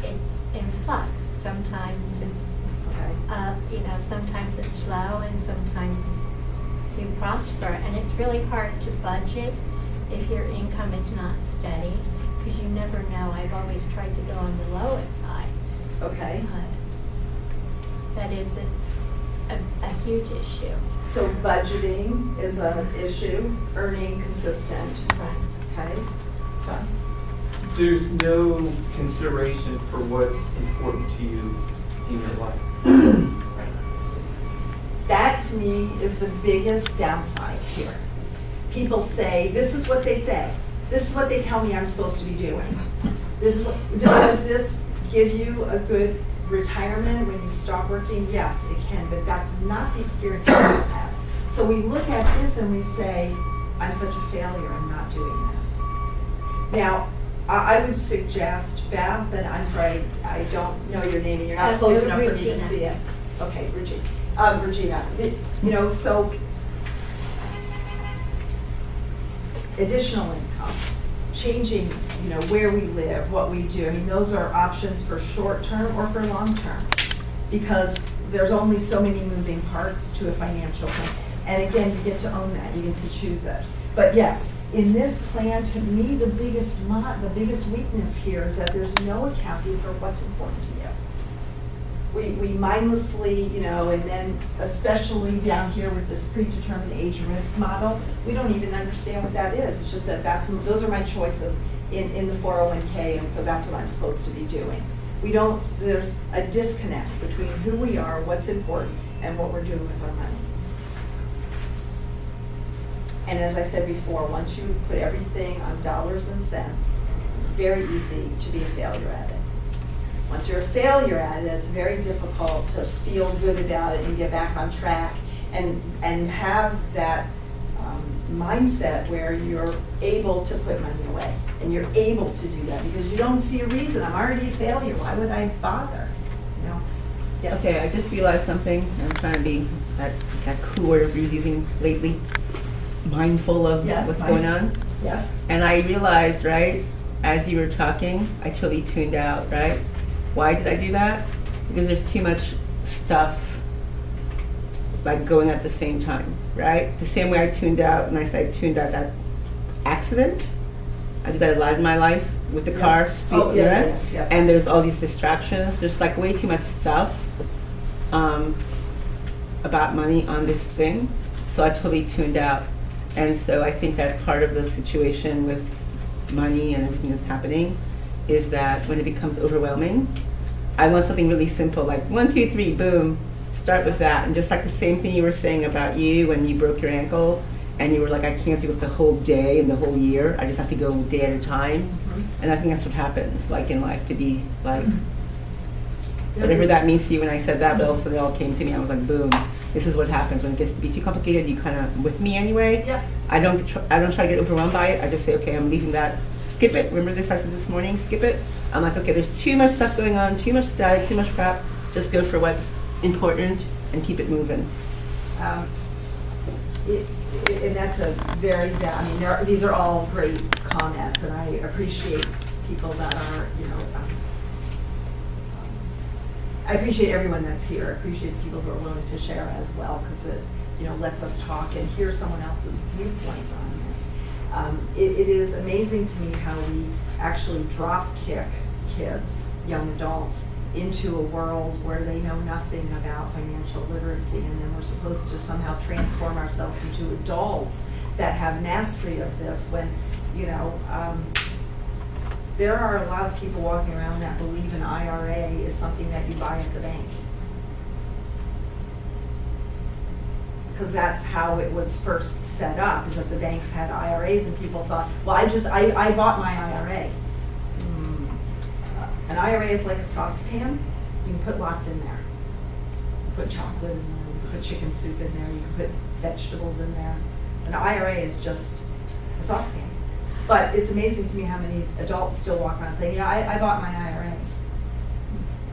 in flux. Sometimes it's, Okay. sometimes it's low and sometimes you prosper, and it's really hard to budget if your income is not steady, because you never know. I've always tried to go on the lowest side. Okay. That is a huge issue. So budgeting is an issue, earning consistent. Right. Okay. Done. There's no consideration for what's important to you in your life. That to me is the biggest downside here. People say, this is what they say. This is what they tell me I'm supposed to be doing. This is what, does this give you a good retirement when you stop working? Yes, it can, but that's not the experience that we have. So we look at this and we say, I'm such a failure, I'm not doing this. Now, I would suggest, Beth, and I'm sorry, I don't know your name and you're not close enough for me to Regina. see it. Okay, Regina. So additional income, changing, where we live, what we do. I mean, those are options for short term or for long term, because there's only so many moving parts to a financial plan. And again, you get to own that, you get to choose it. But yes, in this plan, to me, the biggest weakness here is that there's no accounting for what's important to you. We mindlessly, and then especially down here with this predetermined age risk model, we don't even understand what that is. It's just that those are my choices in the 401k, and so that's what I'm supposed to be doing. There's a disconnect between who we are, what's important, and what we're doing with our money. And as I said before, once you put everything on dollars and cents, very easy to be a failure at it. Once you're a failure at it, it's very difficult to feel good about it and get back on track and have that mindset where you're able to put money away and you're able to do that because you don't see a reason. I'm already a failure. Why would I bother? Yes. Okay, I just realized something. I'm trying to be that cool word we're using lately, mindful of what's going on. Yes. And I realized, right, as you were talking, I totally tuned out, right? Why did I do that? Because there's too much stuff like going at the same time, right? The same way I tuned out, and I said I tuned out that accident. I did that a lot in my life with the car, yeah. And there's all these distractions. There's like way too much stuff about money on this thing. So I totally tuned out. And so I think that part of the situation with money and everything that's happening is that when it becomes overwhelming, I want something really simple, like 1, 2, 3, boom. Start with that. And just like the same thing you were saying about you when you broke your ankle and you were like, I can't do it the whole day and the whole year. I just have to go day at a time. Mm-hmm. And I think that's what happens, like in life, to be like, whatever that means to you when I said that, but all of a sudden it all came to me. I was like, boom, this is what happens when it gets to be too complicated. You kind of, with me anyway, Yeah. I don't try to get overwhelmed by it. I just say, okay, I'm leaving that, skip it. Remember this, I said this morning, skip it. I'm like, okay, there's too much stuff going on, too much static, too much crap. Just go for what's important and keep it moving. And that's a very, I mean, these are all great comments, and I appreciate people that are, I appreciate everyone that's here. I appreciate the people who are willing to share as well, because it, lets us talk and hear someone else's viewpoint on this. It is amazing to me how we actually drop kick kids, young adults, into a world where they know nothing about financial literacy, and then we're supposed to somehow transform ourselves into adults that have mastery of this when, there are a lot of people walking around that believe an IRA is something that you buy at the bank. Because that's how it was first set up, is that the banks had IRAs and people thought, well, I bought my IRA. An IRA is like a saucepan. You can put lots in there. You put chocolate in there, you can put chicken soup in there, you can put vegetables in there. An IRA is just a saucepan. But it's amazing to me how many adults still walk around saying, yeah, I bought my IRA.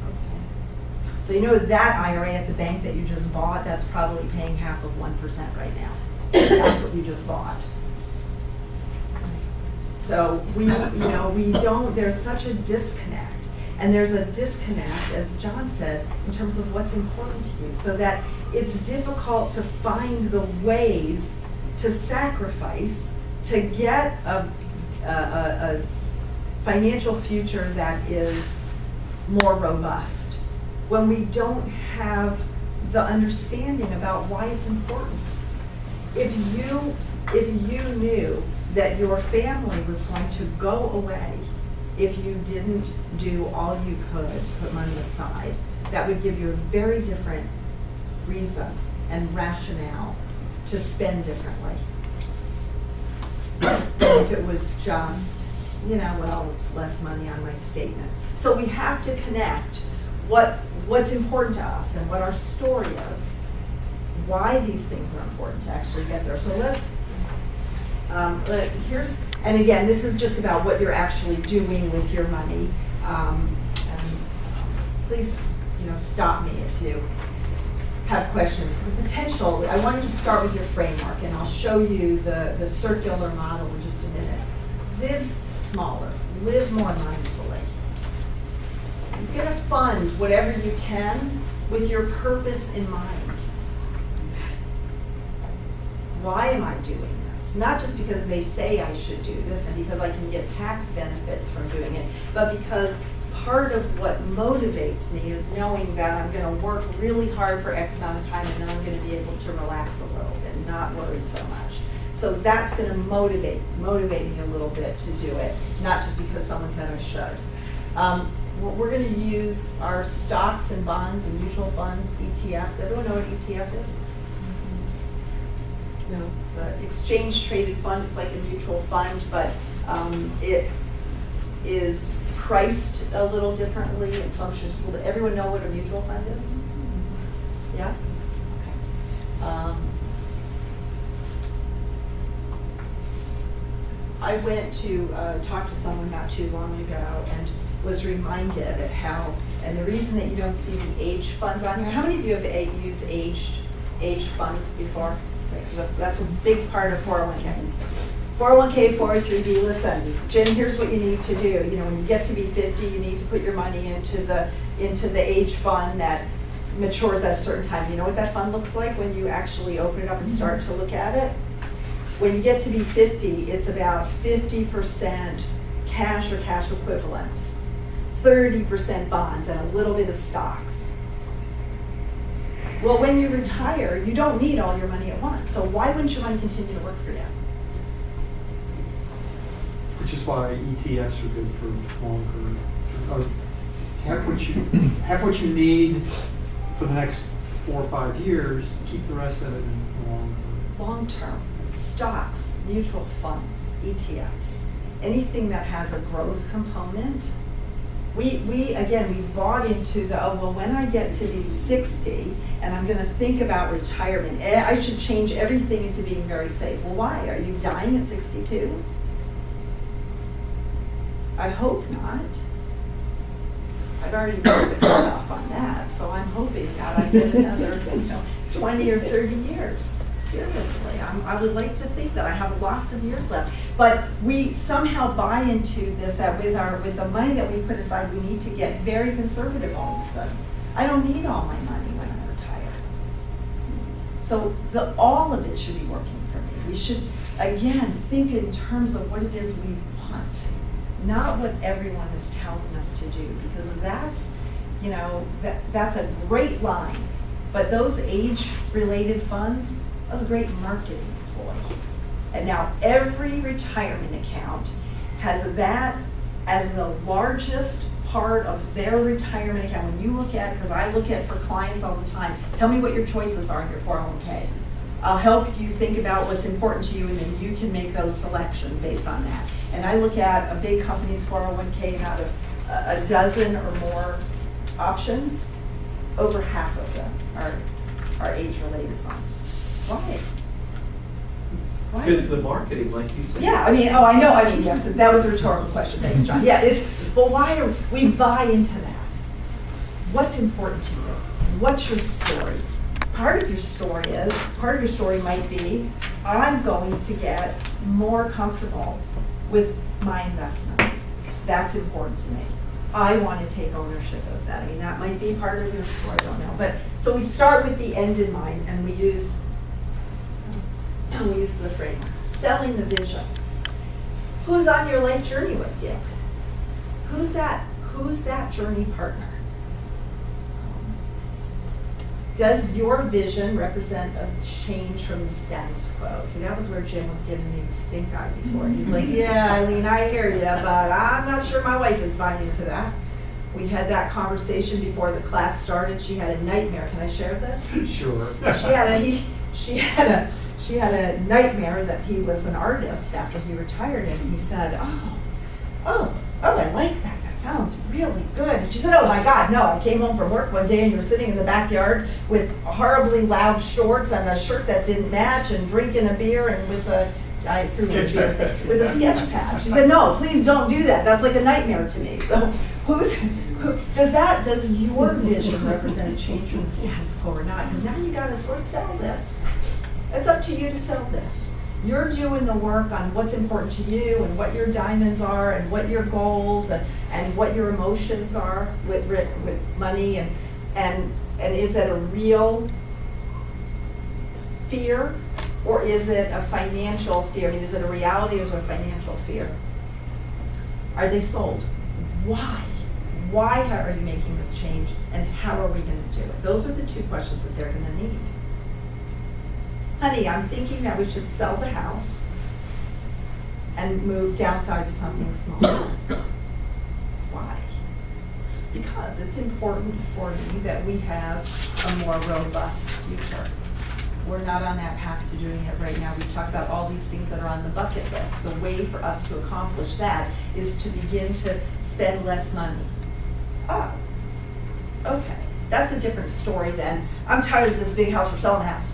Okay. So that IRA at the bank that you just bought, that's probably paying half of 1% right now. That's what you just bought. So we don't, there's such a disconnect. And there's a disconnect, as John said, in terms of what's important to you, so that it's difficult to find the ways to sacrifice to get a financial future that is more robust, when we don't have the understanding about why it's important. If you knew that your family was going to go away if you didn't do all you could to put money aside, that would give you a very different reason and rationale to spend differently. If it was just, well, it's less money on my statement. So we have to connect what's important to us and what our story is, why these things are important to actually get there. So let's, and again, this is just about what you're actually doing with your money. And please, stop me if you have questions. The potential, I want you to start with your framework, and I'll show you the circular model in just a minute. Live smaller, live more mindfully. You're going to fund whatever you can with your purpose in mind. Why am I doing this? Not just because they say I should do this and because I can get tax benefits from doing it, but because part of what motivates me is knowing that I'm going to work really hard for X amount of time and then I'm going to be able to relax a little bit and not worry so much. So that's going to motivate me a little bit to do it, not just because someone said I should. We're going to use our stocks and bonds and mutual funds, ETFs. Everyone know what ETF is? No, the exchange traded fund. It's like a mutual fund, but it is priced a little differently. It functions a little. Everyone know what a mutual fund is? Yeah. Okay. I went to talk to someone not too long ago and was reminded of how, and the reason that you don't see the age funds on here. How many of you have used age funds before? That's a big part of 401k. 401k, 403b, listen, Jen, here's what you need to do. When you get to be 50, you need to put your money into the age fund that matures at a certain time. You know what that fund looks like when you actually open it up and start to look at it? When you get to be 50, it's about 50% cash or cash equivalents, 30% bonds, and a little bit of stocks. Well, when you retire, you don't need all your money at once. So why wouldn't your money continue to work for you? Which is why ETFs are good for longer, or have what you need for the next 4 or 5 years, keep the rest of it in the long term. Long-term, stocks, mutual funds, ETFs, anything that has a growth component. We bought into the, oh, well, when I get to be 60 and I'm gonna think about retirement, I should change everything into being very safe. Well, why? Are you dying at 62? I hope not. I've already missed the cutoff on that, so I'm hoping that I get another 20 or 30 years. Seriously, I would like to think that I have lots of years left. But we somehow buy into this, that with the money that we put aside, we need to get very conservative all of a sudden. I don't need all my money when I'm retired. So all of it should be working for me. We should, again, think in terms of what it is we want, not what everyone is telling us to do, because that's, that's a great line. But those age-related funds, that's a great marketing ploy. And now every retirement account has that as the largest part of their retirement account. When you look at, because I look at for clients all the time, tell me what your choices are in your 401k. I'll help you think about what's important to you, and then you can make those selections based on that. And I look at a big company's 401k, and out of a dozen or more options, over half of them are age-related funds. Why? Because the marketing, like you said. Yeah, I mean, yes, that was a rhetorical question. Thanks, John. Yeah, but why are we buy into that? What's important to you? What's your story? Part of your story might be, I'm going to get more comfortable with my investments. That's important to me. I want to take ownership of that. I mean, that might be part of your story, I don't know. But so we start with the end in mind, and we use the framework. Selling the vision. Who's on your life journey with you? Who's that journey partner? Does your vision represent a change from the status quo? See, that was where Jim was giving me the stink eye before. He's like, yeah, Ilene, I hear you, but I'm not sure my wife is buying into that. We had that conversation before the class started. She had a nightmare. Can I share this? Sure. She had a nightmare that he was an artist after he retired, and he said, oh, I like that. Sounds really good. And she said, oh my God, no. I came home from work one day and you were sitting in the backyard with horribly loud shorts and a shirt that didn't match and drinking a beer and with a sketch pad. She said, no, please don't do that. That's like a nightmare to me. So does your vision represent a change from the status quo or not? Because now you got to sort of sell this. It's up to you to sell this. You're doing the work on what's important to you and what your diamonds are and what your goals and what your emotions are with money and is it a real fear or is it a financial fear? I mean, is it a reality or is it a financial fear? Are they sold? Why? Why are you making this change and how are we going to do it? Those are the 2 questions that they're going to need. Honey, I'm thinking that we should sell the house and downsize to something smaller. Why? Because it's important for me that we have a more robust future. We're not on that path to doing it right now. We talked about all these things that are on the bucket list. The way for us to accomplish that is to begin to spend less money. Oh, okay. That's a different story than, I'm tired of this big house, we're selling the house.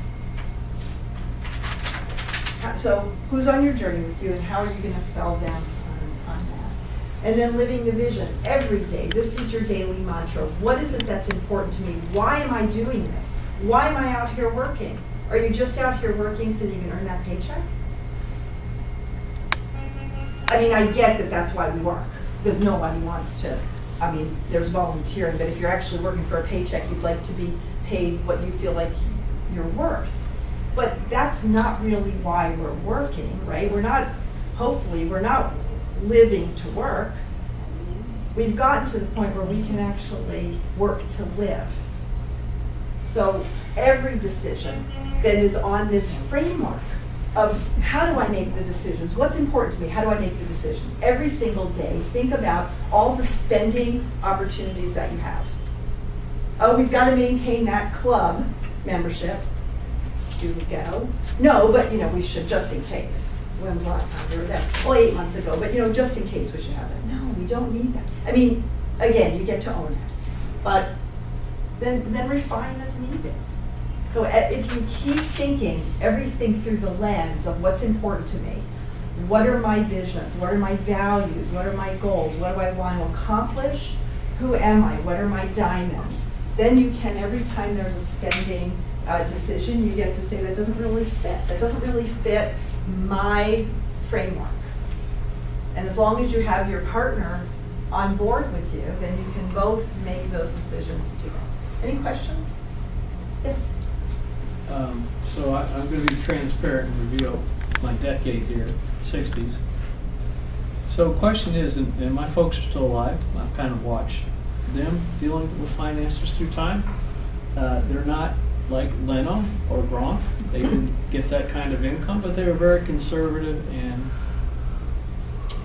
So who's on your journey with you and how are you going to sell them on that? And then living the vision every day. This is your daily mantra. What is it that's important to me? Why am I doing this? Why am I out here working? Are you just out here working so you can earn that paycheck? I mean, I get that that's why we work, because nobody wants to, I mean, there's volunteering, but if you're actually working for a paycheck, you'd like to be paid what you feel like you're worth. But that's not really why we're working, right? Hopefully, we're not living to work. We've gotten to the point where we can actually work to live. So every decision that is on this framework of how do I make the decisions? What's important to me? How do I make the decisions? Every single day, think about all the spending opportunities that you have. Oh, we've got to maintain that club membership. Do we go? No, but we should, just in case. When was the last time we were there? Well, 8 months ago, but just in case we should have it. No, we don't need that. I mean, again, you get to own it. But then refine as needed. So if you keep thinking everything through the lens of what's important to me, what are my visions, what are my values, what are my goals, what do I want to accomplish, who am I, what are my diamonds, then you can, every time there's a spending decision, you get to say that doesn't really fit my framework. And as long as you have your partner on board with you, then you can both make those decisions together. Any questions? Yes. So I'm going to be transparent and reveal my decade here, 60s. So question is, and my folks are still alive, I've kind of watched them dealing with finances through time. They're not like Leno or Gronk. They didn't get that kind of income, but they were very conservative and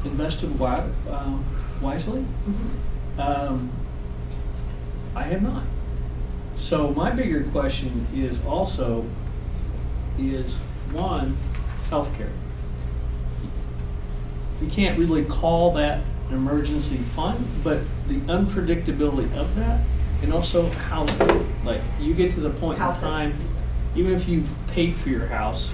invested wisely. Mm-hmm. I have not. So my bigger question is also, one, healthcare. You can't really call that an emergency fund, but the unpredictability of that, and also housing. Like, you get to the point in time, even if you've paid for your house,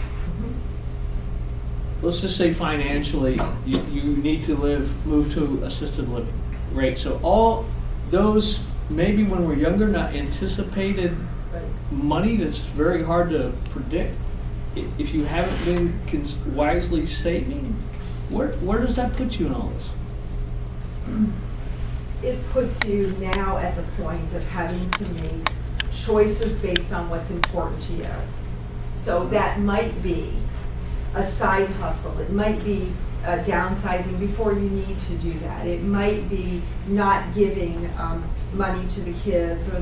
let's just say financially, you need to move to assisted living, right? So all those, maybe when we're younger, not anticipated money that's very hard to predict. If you haven't been wisely saving, where does that put you in all this? It puts you now at the point of having to make choices based on what's important to you. So that might be a side hustle. It might be downsizing before you need to do that. It might be not giving money to the kids or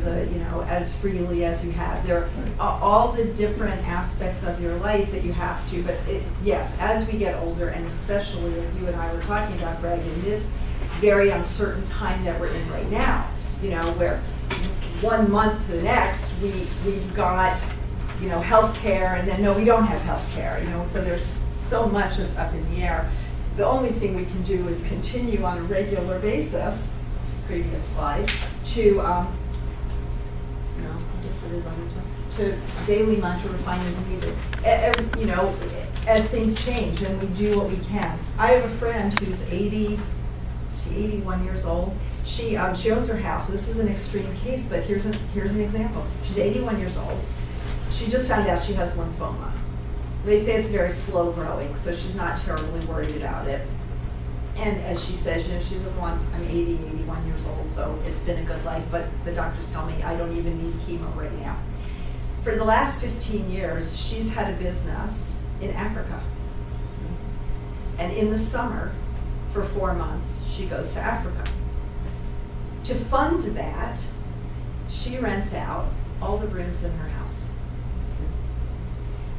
as freely as you have. There are all the different aspects of your life that you have to. But yes, as we get older, and especially as you and I were talking about, Greg, in this very uncertain time that we're in right now, where 1 month to the next we've got health care, and then no, we don't have health care. So there's so much that's up in the air. The only thing we can do is continue on a regular basis, previous slide, to, I guess it is on this one, to daily mantra, refine as needed. As things change and we do what we can. I have a friend who's 81 years old. She owns her house. This is an extreme case, but here's an example. She's 81 years old. She just found out she has lymphoma. They say it's very slow growing, so she's not terribly worried about it. And as she says, she says, well, I'm 81 years old, so it's been a good life, but the doctors tell me I don't even need chemo right now. For the last 15 years, she's had a business in Africa. And in the summer, for 4 months, she goes to Africa. To fund that, she rents out all the rooms in her house.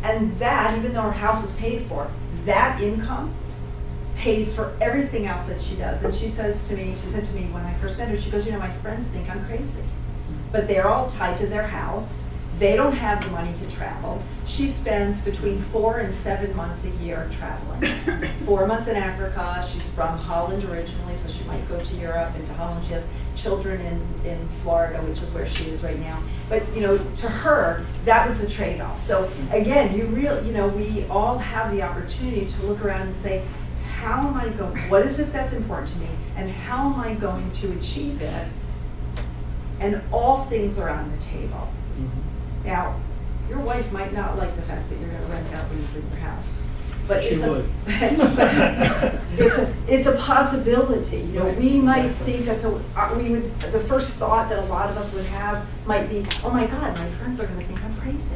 And that, even though her house is paid for, that income pays for everything else that she does. And she said to me when I first met her, she goes, my friends think I'm crazy. But they're all tied to their house. They don't have the money to travel. She spends between 4 and 7 months a year traveling. 4 months in Africa. She's from Holland originally, so she might go to Europe and to Holland. She has children in Florida, which is where she is right now. But to her, that was the trade-off. So again, we all have the opportunity to look around and say, how am I going? What is it that's important to me, and how am I going to achieve it? And all things are on the table. Now, your wife might not like the fact that you're going to rent out rooms in your house, but it's a possibility. We might think the first thought that a lot of us would have might be, oh my God, my friends are going to think I'm crazy.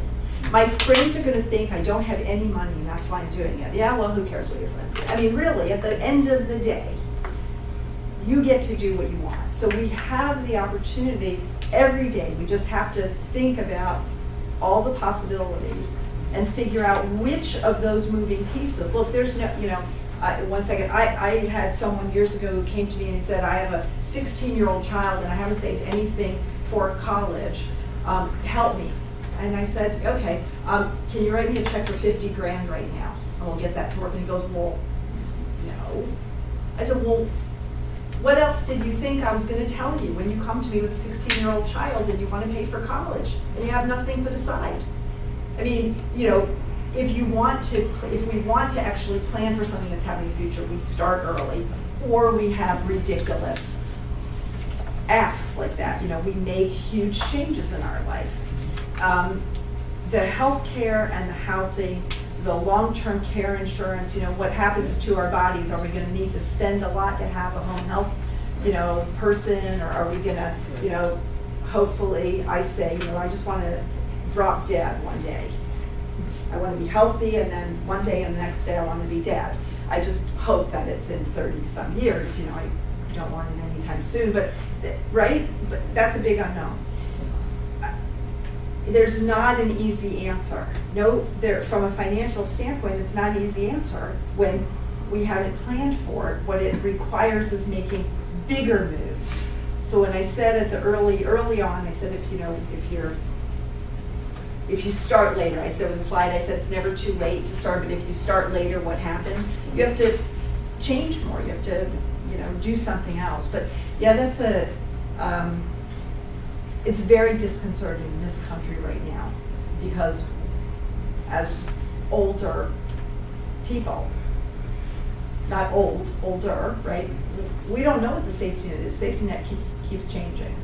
My friends are going to think I don't have any money, and that's why I'm doing it. Yeah, well, who cares what your friends think? I mean, really, at the end of the day, you get to do what you want. So we have the opportunity every day. We just have to think about all the possibilities and figure out which of those moving pieces. Look, there's no, one second, I had someone years ago who came to me and he said, I have a 16-year-old child and I haven't saved anything for college. Help me. And I said, okay, can you write me a check for 50 grand right now? And we'll get that to work. And he goes, well, no. I said, well, what else did you think I was going to tell you when you come to me with a 16-year-old child and you want to pay for college and you have nothing put aside? I mean, if we want to actually plan for something that's happening in the future, we start early, or we have ridiculous asks like that. We make huge changes in our life. The health care and the housing, the long-term care insurance, what happens to our bodies? Are we going to need to spend a lot to have a home health, person, or are we going to, hopefully, I say, I just want to drop dead one day. I want to be healthy, and then one day and the next day I want to be dead. I just hope that it's in 30-some years. I don't want it anytime soon, but right? But that's a big unknown. There's not an easy answer. No, from a financial standpoint, it's not an easy answer when we haven't planned for it. What it requires is making bigger moves. So when I said at the early on, I said if you start later, there was a slide, I said it's never too late to start, but if you start later, what happens? You have to change more. You have to, do something else. But yeah, that's it's very disconcerting in this country right now, because as older people, not older, right? We don't know what the safety net is. Safety net keeps changing.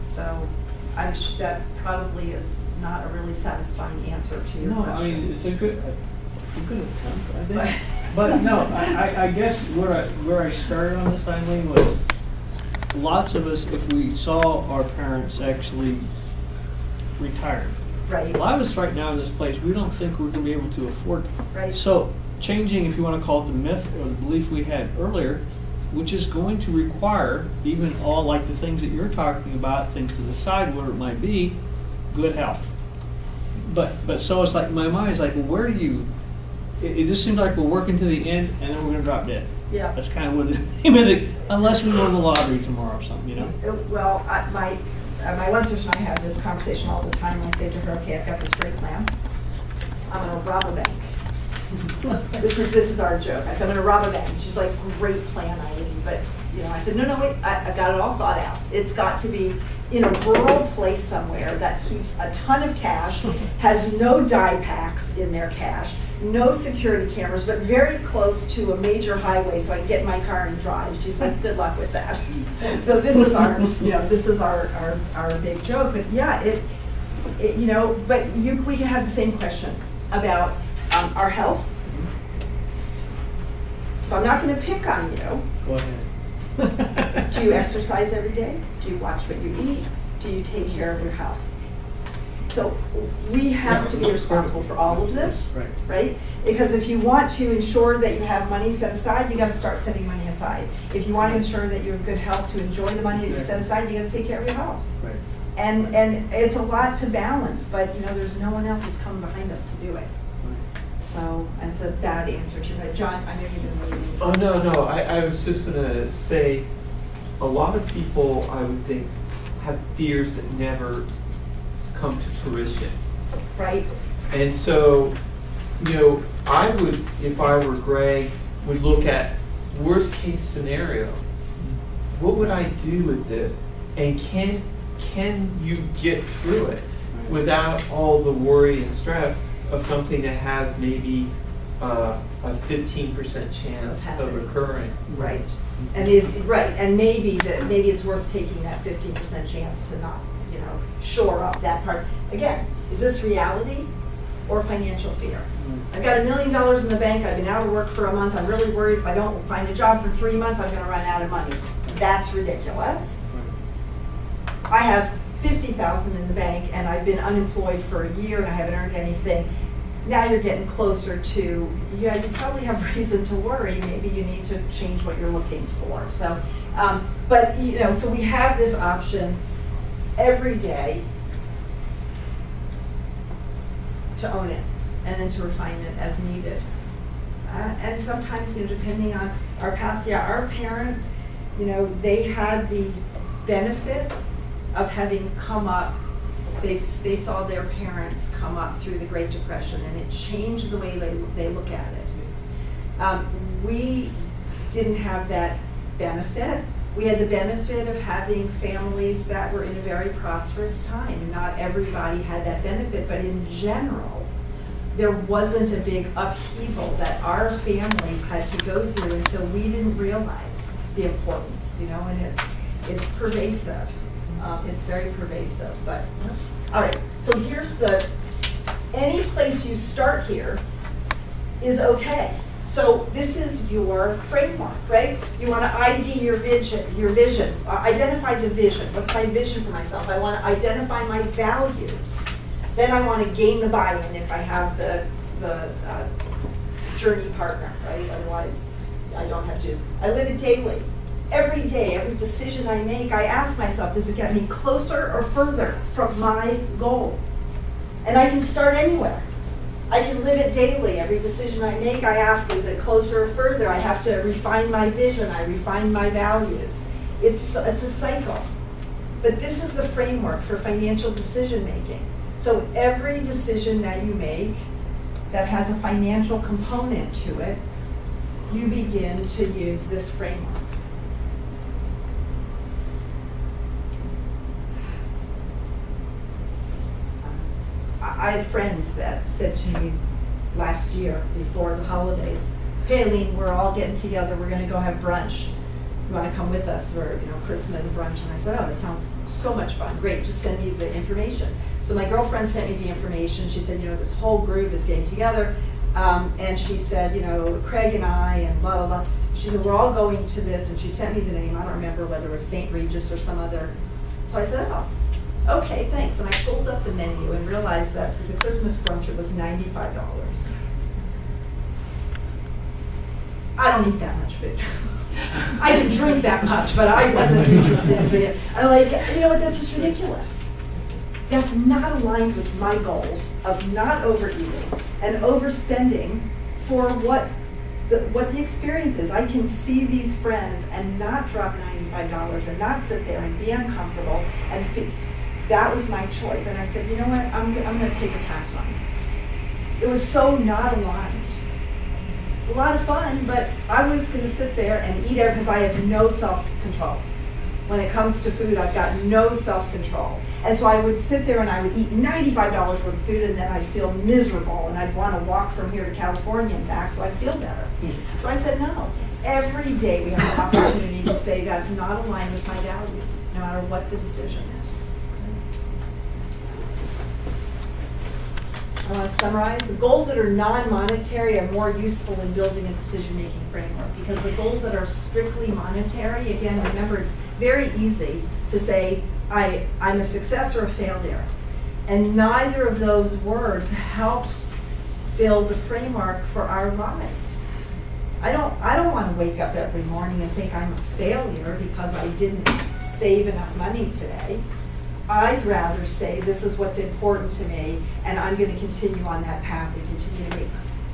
So that probably is not a really satisfying answer to your question. No, I mean, it's a good attempt, I think. But no, I guess where I started on this, Ilene, was lots of us, if we saw our parents actually retired. Right. A lot of us right now in this place, we don't think we're going to be able to afford it. Right. So changing, if you want to call it the myth or the belief we had earlier, which is going to require even all like the things that you're talking about, things to the side, whatever it might be, good health. But so it's like, my mind is like, well, where do you, it just seems like we're working to the end and then we're going to drop dead. Yeah. That's kind of what it, unless we win the lottery tomorrow or something, Well, my one sister and I have this conversation all the time. I say to her, okay, I've got this great plan. I'm going to rob a bank. This is our joke. I said, I'm going to rob a bank. She's like, great plan, Ilene. But, I said, no, wait, I've got it all thought out. It's got to be in a rural place somewhere that keeps a ton of cash, has no die packs in their cash, no security cameras, but very close to a major highway so I can get in my car and drive. She's like, good luck with that. So this is our big joke. But yeah, we can have the same question about our health. So I'm not going to pick on you. Go ahead. Do you exercise every day? Do you watch what you eat? Do you take care of your health? So we have to be responsible for all of this, right? Because if you want to ensure that you have money set aside, you got to start setting money aside. If you want to ensure that you have good health to enjoy the money that you set aside, you got to take care of your health. Right. And it's a lot to balance, but there's no one else that's coming behind us to do it. So it's a bad answer to that. John, I know you've been waiting. Oh, no, I was just going to say, a lot of people, I would think, have fears that never come to fruition. Right. And so, I would, if I were Greg, would look at worst case scenario. What would I do with this? And can you get through it without all the worry and stress of something that has maybe a 15% chance of occurring? Right. And maybe it's worth taking that 15% chance to not, shore up that part. Again, is this reality or financial fear? I've got $1 million in the bank. I've been out of work for a month. I'm really worried if I don't find a job for 3 months, I'm going to run out of money. That's ridiculous. I have $50,000 in the bank and I've been unemployed for a year and I haven't earned anything. Now you're getting closer to, you probably have reason to worry. Maybe you need to change what you're looking for. So, so we have this option every day. to own it, and then to refine it as needed. And sometimes, depending on our past, our parents, they had the benefit of having come up. They saw their parents come up through the Great Depression, and it changed the way they look at it. We didn't have that benefit. We had the benefit of having families that were in a very prosperous time. Not everybody had that benefit, but in general, there wasn't a big upheaval that our families had to go through, and so we didn't realize the importance, and it's pervasive. It's very pervasive, but, oops. All right, so here's any place you start here is okay. So this is your framework, right? You want to ID your vision, identify the vision. What's my vision for myself? I want to identify my values. Then I want to gain the buy-in if I have the journey partner, right? Otherwise, I don't have to. I live it daily. Every day, every decision I make, I ask myself, does it get me closer or further from my goal? And I can start anywhere. I can live it daily. Every decision I make, I ask, is it closer or further? I have to refine my vision. I refine my values. It's a cycle. But this is the framework for financial decision making. So every decision that you make that has a financial component to it, you begin to use this framework. I had friends that said to me last year before the holidays, "Hey, Ilene, we're all getting together. We're going to go have brunch. You want to come with us for Christmas brunch?" And I said, "Oh, that sounds so much fun. Great, just send me the information." So my girlfriend sent me the information. She said, this whole group is getting together, and she said, Craig and I and blah blah blah. She said, we're all going to this, and she sent me the name. I don't remember whether it was St. Regis or some other. So I said, "Oh, okay, thanks." And I pulled up the menu and realized that for the Christmas brunch, it was $95. I don't eat that much food. I can drink that much, but I wasn't interested in it. I'm like, what, that's just ridiculous. That's not aligned with my goals of not overeating and overspending for what the experience is. I can see these friends and not drop $95 and not sit there and be uncomfortable and that was my choice. And I said, you know what, I'm going to take a pass on this. It was so not aligned. A lot of fun, but I was going to sit there and eat it because I have no self-control. When it comes to food, I've got no self-control. And so I would sit there and I would eat $95 worth of food, and then I'd feel miserable, and I'd want to walk from here to California and back so I'd feel better. So I said, no. Every day we have an opportunity to say that's not aligned with my values, no matter what the decision is. I want to summarize. The goals that are non-monetary are more useful in building a decision-making framework, because the goals that are strictly monetary, again, remember, it's very easy to say, I'm a success or a failure. And neither of those words helps build a framework for our lives. I don't want to wake up every morning and think I'm a failure because I didn't save enough money today. I'd rather say this is what's important to me, and I'm going to continue on that path and continue to make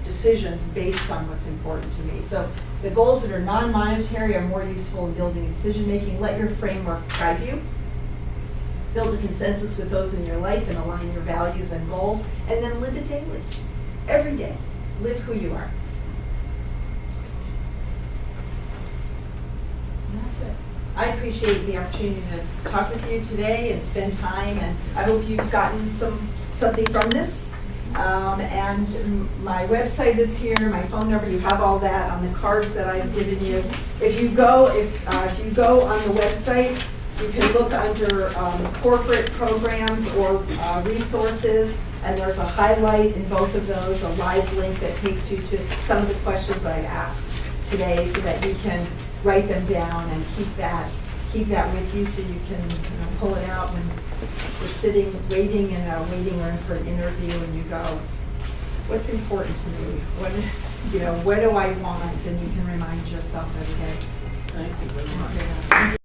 decisions based on what's important to me. So the goals that are non-monetary are more useful in building decision-making. Let your framework guide you. Build a consensus with those in your life and align your values and goals, and then live it daily. Every day, live who you are. And that's it. I appreciate the opportunity to talk with you today and spend time, and I hope you've gotten something from this. And my website is here, my phone number, you have all that on the cards that I've given you. If you go on the website, you can look under corporate programs or resources, and there's a highlight in both of those, a live link that takes you to some of the questions that I've asked today, so that you can write them down and keep that with you, so you can pull it out when you're sitting, waiting in a waiting room for an interview, and you go, what's important to me? What do I want? And you can remind yourself every day. Thank you very much.